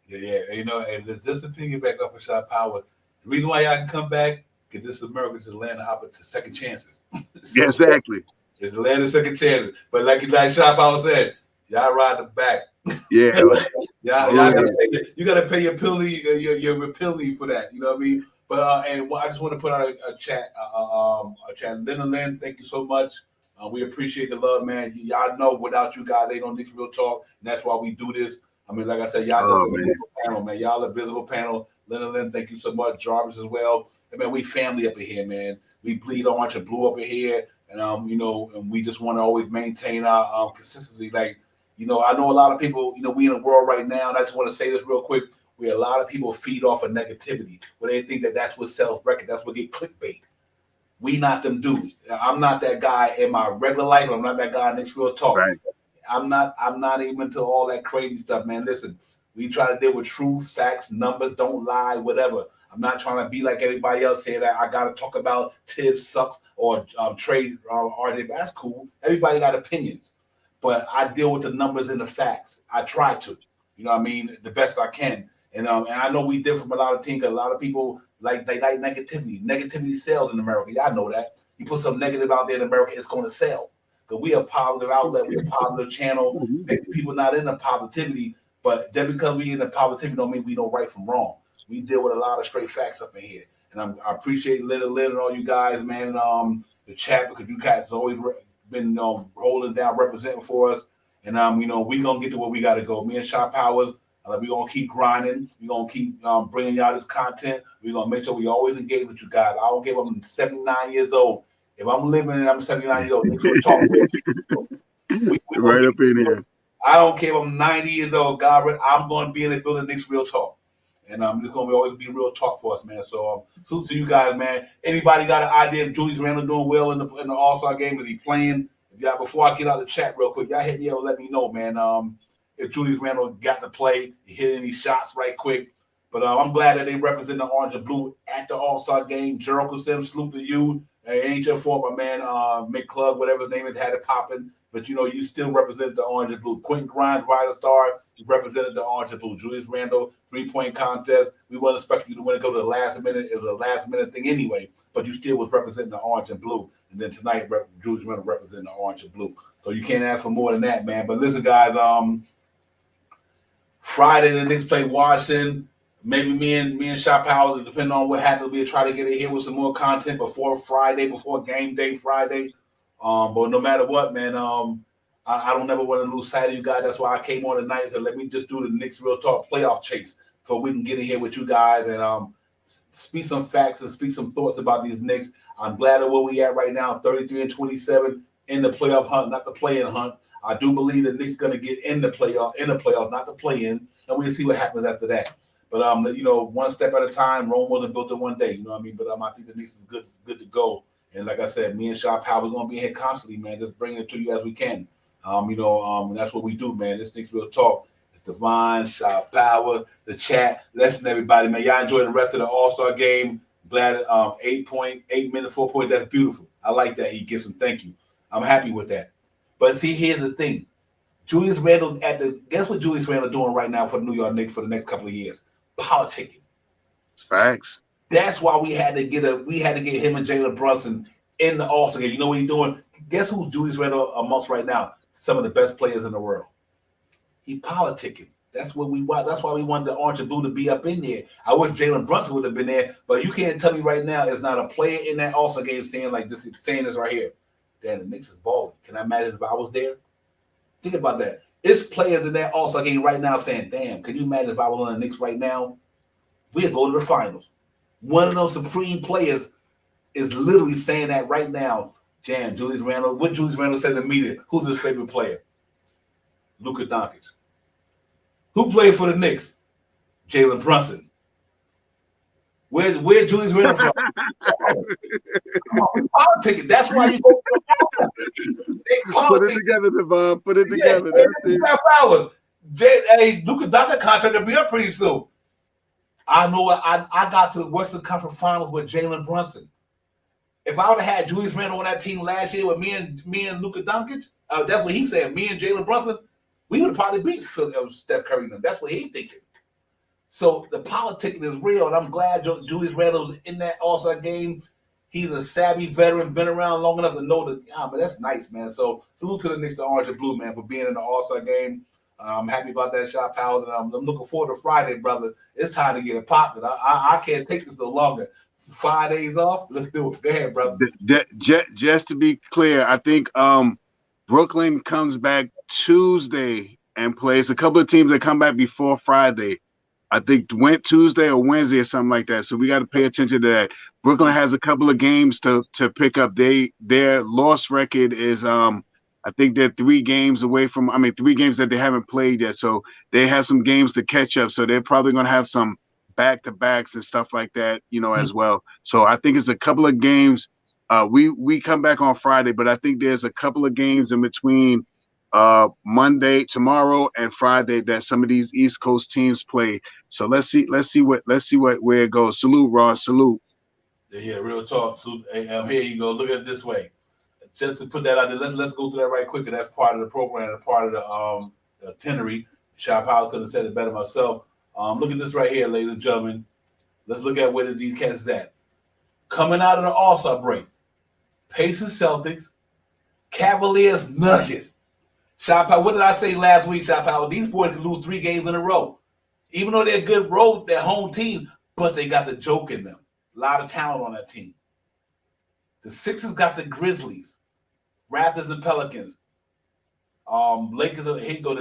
Yeah. And just to piggyback up with Shot Power, the reason why y'all can come back, because this is America to land to second chances. So, exactly. It's the land of second chances. But like Shop Power said, y'all ride the back. Yeah. You gotta pay your penalty, your penalty for that. You know what I mean? But and I just want to put out a chat. Lynn and Lynn, thank you so much. We appreciate the love, man. Y'all know without you guys, ain't no Knicks Real Talk, and that's why we do this. I mean, like I said, y'all just a visible panel, man. Y'all a visible panel. Lynn and Lynn, thank you so much. Jarvis as well. I mean, we family up in here, man. We bleed orange and blue up in here, and and we just want to always maintain our consistency. Like, I know a lot of people. We in the world right now, and I just want to say this real quick. Where a lot of people feed off of negativity, where they think that that's what sells record, that's what get clickbait. We not them dudes. I'm not that guy in my regular life. I'm not that guy in Knicks Real Talk. Right. I'm not even into all that crazy stuff, man. Listen, we try to deal with truth, facts, numbers, don't lie, whatever. I'm not trying to be like everybody else saying that I got to talk about Tibbs sucks or trade RJ. That's cool. Everybody got opinions. But I deal with the numbers and the facts. I try to. You know what I mean? The best I can. And I know we differ from a lot of teams. A lot of people like negativity. Negativity sells in America. Y'all know that. You put some negative out there in America, it's going to sell. Because we a positive outlet. We a positive channel. Maybe people not into positivity. But just because we in the positivity don't mean we know right from wrong. We deal with a lot of straight facts up in here, and I appreciate Lynn and all you guys, man. The chat, because you guys have always been holding down, representing for us, and we gonna get to where we gotta go. Me and Shot Powers, we gonna keep grinding. We gonna keep bringing y'all this content. We gonna make sure we always engage with you guys. I don't care if I'm 79 years old. If I'm living and I'm 79 years old, we're talking. Right up in here. I don't care if I'm 90 years old. God, I'm gonna be in the building Knicks Real Talk. And it's going to always be real talk for us, man. So salute to you guys, man. Anybody got an idea of Julius Randle doing well in the All-Star game? Is he playing? Before I get out of the chat real quick, y'all hit me up and let me know, man. If Julius Randle got to play, hit any shots right quick. But I'm glad that they represent the orange and blue at the All-Star game. Jericho Sims, salute to you. It ain't your fault, my man. McClug, whatever his name is, had it popping. but you still represented the orange and blue. Quentin Grimes, Rising Star, you represented the orange and blue. Julius Randle, 3-point contest. We wasn't expecting you to win it go to the last minute. It was a last minute thing anyway, but you still was representing the orange and blue. And then tonight, Julius Randle representing the orange and blue. So you can't ask for more than that, man. But listen, guys, Friday the Knicks play Washington. Maybe me and Shop Powell, depending on what happens, we'll try to get in here with some more content before Friday, before game day Friday. But no matter what, man, I don't ever want to lose sight of you guys. That's why I came on tonight and said, let me just do the Knicks Real Talk playoff chase so we can get in here with you guys and speak some facts and speak some thoughts about these Knicks. I'm glad of where we at right now, 33-27 in the playoff hunt, not the play-in hunt. I do believe the Knicks going to get in the playoff, not the play-in, and we'll see what happens after that. But one step at a time. Rome wasn't built in one day. You know what I mean? But I think the Knicks is good to go. And like I said, me and Shop Powell, we're gonna be here constantly, man. Just bringing it to you as we can. That's what we do, man. This Knicks Real Talk. It's Divine, Shop Power, the chat. Listen, everybody, man. Y'all enjoy the rest of the All-Star game. Glad 8 minutes, 4 point. That's beautiful. I like that. He gives him thank you. I'm happy with that. But see, here's the thing. Julius Randle guess what Julius Randle doing right now for the New York Knicks for the next couple of years? Politicking. Facts. That's why we had to get him and Jalen Brunson in the All-Star game. You know what he's doing? Guess who Julius Randle amongst right now? Some of the best players in the world. He politicking. That's what we want. That's why we wanted the orange and blue to be up in there. I wish Jalen Brunson would have been there, but you can't tell me right now there's not a player in that All-Star game saying this right here. Damn, the Knicks is balling. Can I imagine if I was there? Think about that. It's players in that All-Star game right now saying, damn, can you imagine if I was on the Knicks right now? We'll go to the finals. One of those supreme players is literally saying that right now. Damn, Julius Randle. What Julius Randle said in the media? Who's his favorite player? Luka Doncic. Who played for the Knicks? Jalen Brunson. Where Julius Randle from? Come on, politicking. That's why you go. Put it together, Devon. Put it together. Hey, Luka Doncic contract will be up pretty soon. I know I got to the Western Conference Finals with Jalen Brunson. If I would have had Julius Randle on that team last year with me and Luka Doncic, that's what he said. Me and Jalen Brunson, we would have probably beat Steph Curry. That's what he's thinking. So the politicking is real, and I'm glad Julius Randle was in that All-Star game. He's a savvy veteran, been around long enough to know that. But that's nice, man. So salute to the Knicks, the orange and blue, man, for being in the All-Star game. I'm happy about that, Shop Powell, and I'm looking forward to Friday, brother. It's time to get it popping. I can't take this no longer. 5 days off, let's do it. Go ahead, brother. Just to be clear, I think Brooklyn comes back Tuesday and plays a couple of teams that come back before Friday. I think went Tuesday or Wednesday or something like that. So we got to pay attention to that. Brooklyn has a couple of games to pick up. Their loss record is I think they're 3 games away from 3 games that they haven't played yet. So they have some games to catch up. So they're probably going to have some back-to-backs and stuff like that, as well. So I think it's a couple of games. We come back on Friday, but I think there's a couple of games in between Monday, tomorrow, and Friday that some of these East Coast teams play. So let's see where it goes. Salute, Ross. Salute. Yeah, real talk. So, here you go. Look at it this way. Just to put that out there, let's go through that right quick. And that's part of the program and part of the itinerary. Shop Powell could have said it better myself. Look at this right here, ladies and gentlemen. Let's look at where these cats is at. Coming out of the All-Star break, Pacers, Celtics, Cavaliers, Nuggets. Shop Powell, what did I say last week, Shop Powell? These boys can lose 3 games in a row. Even though they're a good road, they're home team, but they got the joke in them. A lot of talent on that team. The Sixers got the Grizzlies, Raptors and Pelicans. Lakers, here you go.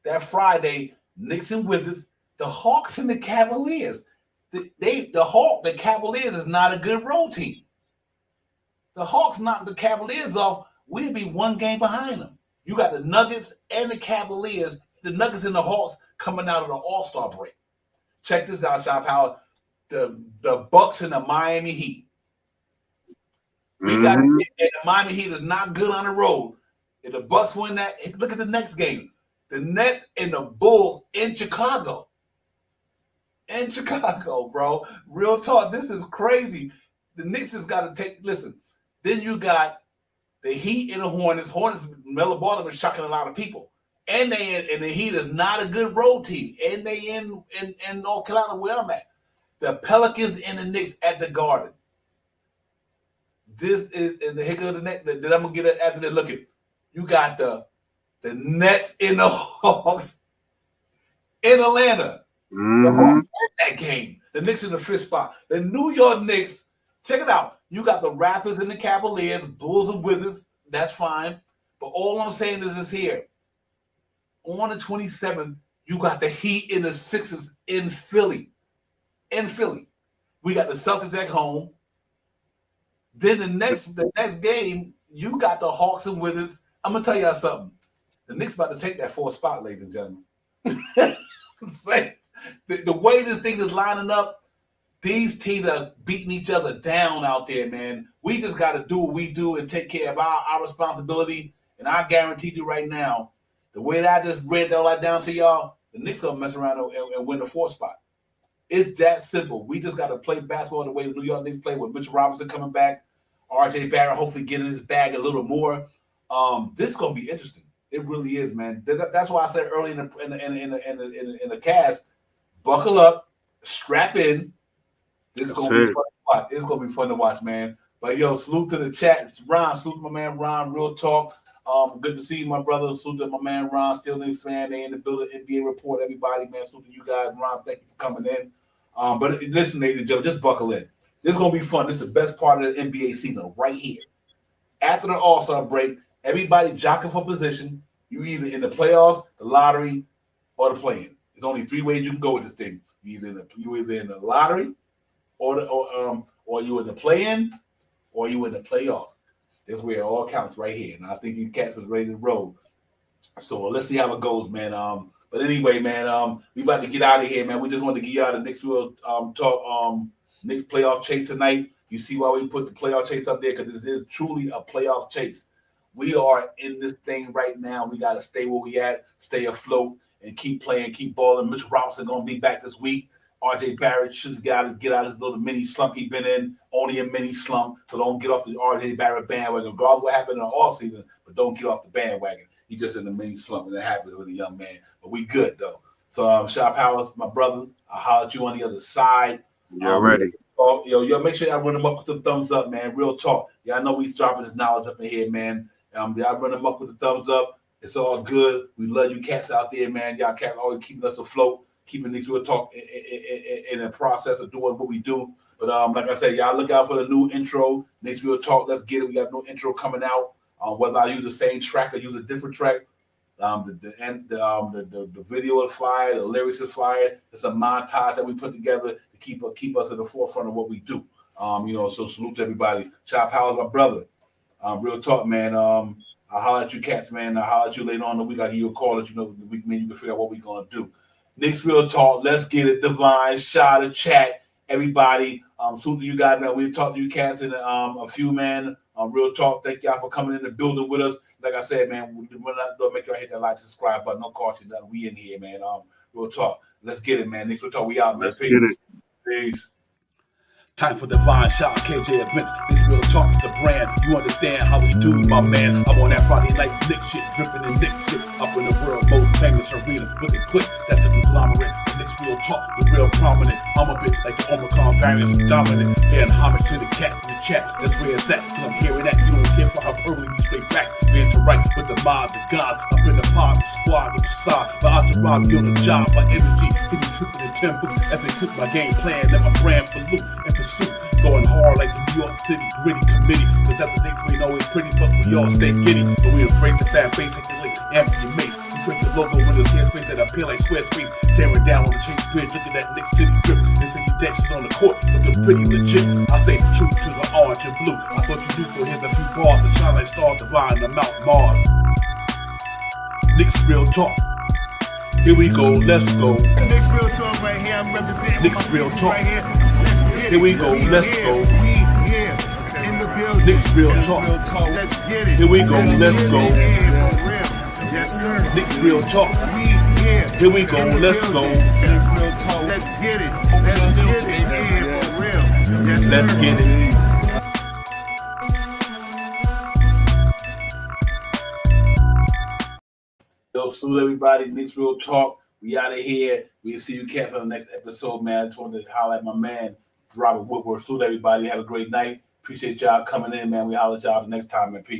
That Friday, Knicks and Wizards, the Hawks and the Cavaliers. The Cavaliers is not a good road team. The Hawks knocked the Cavaliers off. We'd be 1 game behind them. You got the Nuggets and the Cavaliers, the Nuggets and the Hawks coming out of the All-Star break. Check this out, Shop Howard. The Bucks and the Miami Heat. We got and the Miami Heat is not good on the road. If the Bucks win that, look at the next game. The Nets and the Bulls in Chicago. In Chicago, bro. Real talk. This is crazy. The Knicks has got to take. Listen. Then you got The Heat and the Hornets. Melo Ball have been shocking a lot of people. And the Heat is not a good road team. And they in North Carolina where I'm at. The Pelicans and the Knicks at the Garden. This is the hick of the neck that I'm gonna get at after they look at. You got the Nets and the Hawks in Atlanta. Mm-hmm. That game. The Knicks in the fifth spot. The New York Knicks. Check it out. You got the Raptors and the Cavaliers, Bulls and Wizards. That's fine. But all I'm saying is this here. On the 27th, you got the Heat and the Sixers in Philly. In Philly. We got the Celtics at home. Then the next game, you got the Hawks and Wizards. I'm going to tell y'all something. The Knicks about to take that fourth spot, ladies and gentlemen. I'm saying, the way this thing is lining up, these teams are beating each other down out there, man. We just got to do what we do and take care of our responsibility. And I guarantee you right now, the way that I just read all that down to y'all, the Knicks going to mess around and win the fourth spot. It's that simple. We just got to play basketball the way the New York Knicks play with Mitchell Robinson coming back, R.J. Barrett hopefully getting his bag a little more. This is going to be interesting. It really is, man. That's why I said early in the cast, buckle up, strap in. This is going to be fun to watch. It's going to be fun to watch, man. But, yo, salute to the chat. It's Ron, salute to my man Ron, real talk. Good to see you, my brother. Salute to my man Ron, still Knicks fan. They in the building, NBA report, everybody, man. Salute to you guys. Ron, thank you for coming in. But listen, ladies and gentlemen, just buckle in. This is going to be fun. This is the best part of the NBA season right here. After the All-Star break, everybody jockeying for position. You either in the playoffs, the lottery, or the play-in. There's only three ways you can go with this thing. You either in the lottery, or you in the play-in, or you in the playoffs. This is where it all counts right here. And I think these cats are ready to roll. So let's see how it goes, man. But anyway, man, we about to get out of here, man. We just wanted to get you out of the Knicks. We'll talk Knicks playoff chase tonight. You see why we put the playoff chase up there? Because this is truly a playoff chase. We are in this thing right now. We got to stay where we at, stay afloat, and keep playing, keep balling. Mitchell Robinson going to be back this week. R.J. Barrett should get out of his little mini slump he's been in, only a mini slump. So don't get off the R.J. Barrett bandwagon. Regardless what happened in the offseason, but don't get off the bandwagon. He just in a mini slump, and it happens with a young man. But we good, though. So, Shaw Powers, my brother, I'll holler at you on the other side. You're ready. Yo, make sure y'all run him up with the thumbs up, man. Real talk. Y'all know we dropping this knowledge up in here, man. Y'all run him up with the thumbs up. It's all good. We love you cats out there, man. Y'all cats always keeping us afloat, keeping these real talk in the process of doing what we do. But like I said, y'all look out for the new intro. Next real talk. Let's get it. We got a new intro coming out. Whether I use the same track or use a different track, the video is fire, the lyrics is fire. It's a montage that we put together to keep us at the forefront of what we do. So salute to everybody. Chop Howard, my brother. Real talk, man. I'll holler at you cats, man. I'll holler at you later on in the week. I'll give you a call that the week, man, you can figure out what we're gonna do. Next real talk. Let's get it. Divine, shot, a chat, everybody. Salute to you guys, man. We'll talk to you cats in a few, man. Real talk. Thank y'all for coming in the building with us. Like I said, man, we're not gonna make sure I hit that like, subscribe button. No caution, nothing. We in here, man. Real talk. Let's get it, man. Next real talk. We out, man. Peace. Peace. Time for Divine Shot, KJ events. This real talk's the brand. You understand how we do, my man. I'm on that Friday night Knicks shit, dripping in Knicks shit. Up in the world, most famous arena with the clip. That's the conglomerate. The Knicks real talk, the real prominent. I'm a bit like the Omicron variants, dominant. Paying homage to the cat in the chat. That's where it's at. Cause I'm hearing that. You don't care for how early we straight facts. We interact with the mob, the gods. Up in the pod, the squad, the side. But I just rob you on the job. My energy, feeling tripping in tempo. As they cook my game plan, and my brand for loot and pursuit. Going hard like the New York City gritty committee. Cause that the Knicks ain't always pretty, but we all stay giddy. But we embrace the fan base like the Lakes, Anthony Mace. We create the logo with those headspace that appear like square space. Staring down on the Chase Bridge, look at that Knicks City drip. There's 50 dashes on the court, looking pretty legit. I stay true to the orange and blue. I thought you knew for him a few bars to shine like Star Divine to Mount Mars. Knicks real talk. Here we go, let's go. Knicks real talk right here. I'm representing Knicks real talk. right here. Here we go, let's go. We here in the building. Knicks real talk. Let's get it. Here we go, let's go. Yes, sir. Knicks real talk. We here. Here we go, let's go. Knicks real talk. Let's get it. Let's get it. Yeah, for real. Yes, sir. Let's get it. Yo, salute everybody. Knicks Real Talk. We out of here. We'll see you cats on the next episode, man. I just wanted to holler at my man, Robert Woodward. Salute everybody. Have a great night. Appreciate y'all coming in, man. We holler at y'all the next time, man. Peace.